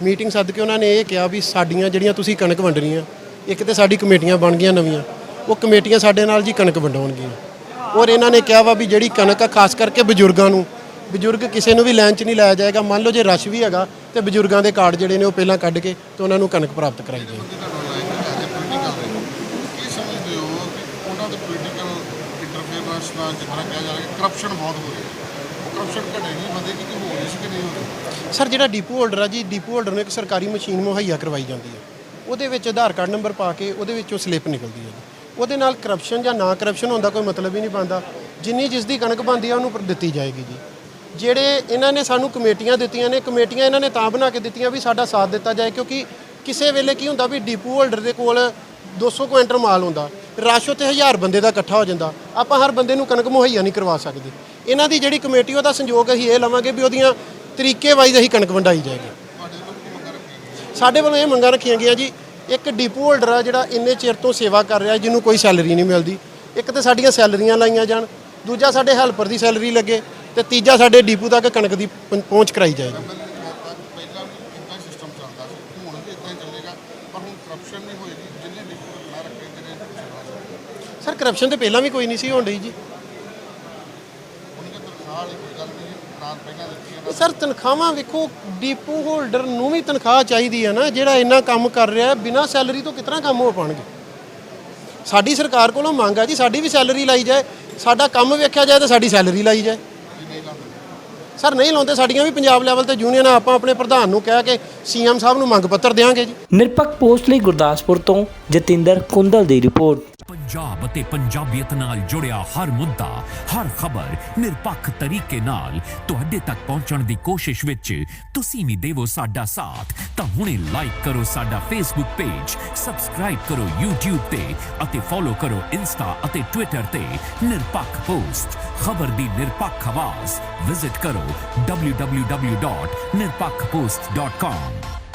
ਮੀਟਿੰਗ ਸੱਦ ਕੇ ਉਹਨਾਂ ਨੇ ਇਹ ਕਿਹਾ ਵੀ ਸਾਡੀਆਂ ਜਿਹੜੀਆਂ ਤੁਸੀਂ ਕਣਕ ਵੰਡਣੀਆਂ, ਇੱਕ ਤੇ ਸਾਡੀ ਕਮੇਟੀਆਂ ਬਣ ਗਈਆਂ ਨਵੀਆਂ, ਉਹ ਕਮੇਟੀਆਂ ਸਾਡੇ ਨਾਲ ਜੀ ਕਣਕ ਵੰਡਾਉਣਗੀਆਂ। ਔਰ ਇਹਨਾਂ ਨੇ ਕਿਹਾ ਵਾ ਵੀ ਜਿਹੜੀ ਕਣਕ ਆ ਖਾਸ ਕਰਕੇ ਬਜ਼ੁਰਗਾਂ ਨੂੰ, ਬਜ਼ੁਰਗ ਕਿਸੇ ਨੂੰ ਵੀ ਲਾਈਨ 'ਚ ਨਹੀਂ ਲਾਇਆ ਜਾਏਗਾ। ਮੰਨ ਲਓ ਜੇ ਰਸ਼ ਵੀ ਹੈਗਾ ਤੇ ਬਜ਼ੁਰਗਾਂ ਦੇ ਕਾਰਡ ਜਿਹੜੇ ਨੇ ਉਹ ਪਹਿਲਾਂ ਕੱਢ ਕੇ ਤੇ ਉਹਨਾਂ ਨੂੰ ਕਣਕ ਪ੍ਰਾਪਤ ਕਰਾਈ ਜਾਏਗੀ। ਕੀ ਸਮਝਦੇ ਹੋ ਕਿ ਉਹਨਾਂ ਦੇ ਪੋਲੀਟੀਕਲ ਇੰਟਰਫੇਰੈਂਸ ਨਾਲ ਜਿਸ ਤਰ੍ਹਾਂ ਕਿਹਾ ਜਾ ਰਿਹਾ ਕਿ ਕਰਪਸ਼ਨ ਬਹੁਤ ਹੋ ਰਹੀ ਹੈ, ਉਹ ਕਰਪਸ਼ਨ ਘਟੇਗੀ ਵਧੇਗੀ ਕਿ ਹੋ ਰਹੀ ਸੀ ਕਿ ਨਹੀਂ ਹੋ ਰਹੀ? ਸਰ, ਜਿਹੜਾ ਡੀਪੂ ਹੋਲਡਰ ਆ ਜੀ, ਡੀਪੂ ਹੋਲਡਰ ਨੂੰ ਇੱਕ ਸਰਕਾਰੀ ਮਸ਼ੀਨ ਮੁਹੱਈਆ ਕਰਵਾਈ ਜਾਂਦੀ ਹੈ। ਉਹਦੇ ਵਿੱਚ ਆਧਾਰ ਕਾਰਡ ਨੰਬਰ ਪਾ ਕੇ ਉਹਦੇ ਵਿੱਚੋਂ ਸਲਿੱਪ ਨਿਕਲਦੀ ਹੈ ਜੀ। ਉਹਦੇ ਨਾਲ ਕਰਪਸ਼ਨ ਜਾਂ ਨਾ ਕਰਪਸ਼ਨ ਹੁੰਦਾ ਕੋਈ ਮਤਲਬ ਹੀ ਨਹੀਂ ਬਣਦਾ। ਜਿੰਨੀ ਜਿਸ ਦੀ ਕਣਕ ਬਣਦੀ ਆ ਉਹਨੂੰ ਦਿੱਤੀ ਜਾਏਗੀ ਜੀ। ਜਿਹੜੇ ਇਹਨਾਂ ਨੇ ਸਾਨੂੰ ਕਮੇਟੀਆਂ ਦਿੱਤੀਆਂ ਨੇ, ਕਮੇਟੀਆਂ ਇਹਨਾਂ ਨੇ ਤਾਂ ਬਣਾ ਕੇ ਦਿੱਤੀਆਂ ਵੀ ਸਾਡਾ ਸਾਥ ਦਿੱਤਾ ਜਾਏ, ਕਿਉਂਕਿ ਕਿਸੇ ਵੇਲੇ ਕੀ ਹੁੰਦਾ ਵੀ ਡੀਪੂ ਹੋਲਡਰ ਦੇ ਕੋਲ 200 ਕੁਇੰਟਲ ਮਾਲ ਹੁੰਦਾ, ਰਸ਼ ਉੱਤੇ 1000 ਬੰਦੇ ਦਾ ਇਕੱਠਾ ਹੋ ਜਾਂਦਾ, ਆਪਾਂ ਹਰ ਬੰਦੇ ਨੂੰ ਕਣਕ ਮੁਹੱਈਆ ਨਹੀਂ ਕਰਵਾ ਸਕਦੇ। ਇਹਨਾਂ ਦੀ ਜਿਹੜੀ ਕਮੇਟੀ ਉਹਦਾ ਸੰਯੋਗ ਅਸੀਂ ਇਹ ਲਵਾਂਗੇ ਵੀ ਉਹਦੀਆਂ ਤਰੀਕੇ ਵਾਈਜ਼ ਅਸੀਂ ਕਣਕ ਵੰਡਾਈ ਜਾਏਗੀ। ਸਾਡੇ ਵੱਲੋਂ ਇਹ ਮੰਗਾਂ ਰੱਖੀਆਂ ਗਈਆਂ ਜੀ, ਇੱਕ ਡਿਪੂ ਹੋਲਡਰ ਆ ਜਿਹੜਾ ਇੰਨੇ ਚਿਰ ਤੋਂ ਸੇਵਾ ਕਰ ਰਿਹਾ ਜਿਹਨੂੰ ਕੋਈ ਸੈਲਰੀ ਨਹੀਂ ਮਿਲਦੀ, ਇੱਕ ਤਾਂ ਸਾਡੀਆਂ ਸੈਲਰੀਆਂ ਲਾਈਆਂ ਜਾਣ, ਦੂਜਾ ਸਾਡੇ ਹੈਲਪਰ ਦੀ ਸੈਲਰੀ ਲੱਗੇ, ਤੇ ਤੀਜਾ ਸਾਡੇ ਡਿਪੂ ਤੱਕ ਕਣਕ ਦੀ ਪਹੁੰਚ ਕਰਾਈ ਜਾਏਗੀ। ਪਹਿਲਾਂ ਵੀ ਇੱਦਾਂ ਸਿਸਟਮ ਚੱਲਦਾ ਸੀ, ਹੁਣ ਵੀ ਇੱਦਾਂ ਹੀ ਚੱਲੇਗਾ, ਪਰ ਹੁਣ ਕਰਪਸ਼ਨ ਨਹੀਂ ਹੋਏਗੀ। ਜਿੰਨੇ ਡਿਪੂ ਨਾ ਰੱਖੇ ਜਿਹੜੇ ਸਰ ਕਰਪਸ਼ਨ ਤੇ ਪਹਿਲਾਂ ਵੀ ਕੋਈ ਨਹੀਂ ਸੀ ਹੋਣ ਡਈ ਜੀ। ਉਹਨਾਂ ਦੇ ਤਨਖਾਹ ਵਾਲੀ ਕੋਈ ਗੱਲ ਨਹੀਂ, ਨਾਲ ਪਹਿਲਾਂ ਦਿੱਤੀ ਹੈ। ਸਰ ਤਨਖਾਹਾਂ ਵੇਖੋ, ਡਿਪੂ ਹੋਲਡਰ ਨੂੰ ਵੀ ਤਨਖਾਹ ਚਾਹੀਦੀ ਹੈ ਨਾ, ਜਿਹੜਾ ਇੰਨਾ ਕੰਮ ਕਰ ਰਿਹਾ ਬਿਨਾਂ ਸੈਲਰੀ ਤੋਂ ਕਿਤਨਾ ਕੰਮ ਹੋ ਪਾਣਗੇ। ਸਾਡੀ ਸਰਕਾਰ ਕੋਲੋਂ ਮੰਗ ਆ ਜੀ, ਸਾਡੀ ਵੀ ਸੈਲਰੀ ਲਾਈ ਜਾਏ, ਸਾਡਾ ਕੰਮ ਵੇਖਿਆ ਜਾਏ ਤਾਂ ਸਾਡੀ ਸੈਲਰੀ ਲਾਈ ਜਾਏ। ਸਰ ਨਹੀਂ ਲਾਉਂਦੇ, ਸਾਡੀਆਂ ਵੀ ਪੰਜਾਬ ਲੈਵਲ ਤੇ ਯੂਨੀਅਨ ਆਪਾਂ ਆਪਣੇ ਪ੍ਰਧਾਨ ਨੂੰ ਕਹਿ ਕੇ ਸੀਐਮ ਸਾਹਿਬ ਨੂੰ ਮੰਗ ਪੱਤਰ ਦੇਵਾਂਗੇ ਜੀ। ਨਿਰਪੱਖ ਪੋਸਟ ਲਈ ਗੁਰਦਾਸਪੁਰ ਤੋਂ ਜਤਿੰਦਰ ਕੁੰਦਲ ਦੀ ਰਿਪੋਰਟ। ਪੰਜਾਬ ਅਤੇ ਪੰਜਾਬੀਅਤ ਨਾਲ ਜੁੜਿਆ ਹਰ ਮੁੱਦਾ, ਹਰ ਖਬਰ ਨਿਰਪੱਖ ਤਰੀਕੇ ਨਾਲ ਤੁਹਾਡੇ ਤੱਕ ਪਹੁੰਚਣ ਦੀ ਕੋਸ਼ਿਸ਼ ਵਿੱਚ ਤੁਸੀਂ ਵੀ ਦੇਵੋ ਸਾਡਾ ਸਾਥ। ਤਾਂ ਹੁਣੇ ਲਾਈਕ ਕਰੋ ਸਾਡਾ ਫੇਸਬੁੱਕ ਪੇਜ, ਸਬਸਕ੍ਰਾਈਬ ਕਰੋ YouTube ਤੇ ਅਤੇ ਫੋਲੋ ਕਰੋ ਇੰਸਟਾ ਅਤੇ ਟਵਿੱਟਰ ਤੇ ਨਿਰਪੱਖ ਪੋਸਟ, ਖਬਰ ਦੀ ਨਿਰਪੱਖ ਆਵਾਜ਼। ਵਿਜ਼ਿਟ ਕਰੋ www.nirpakhpost.com।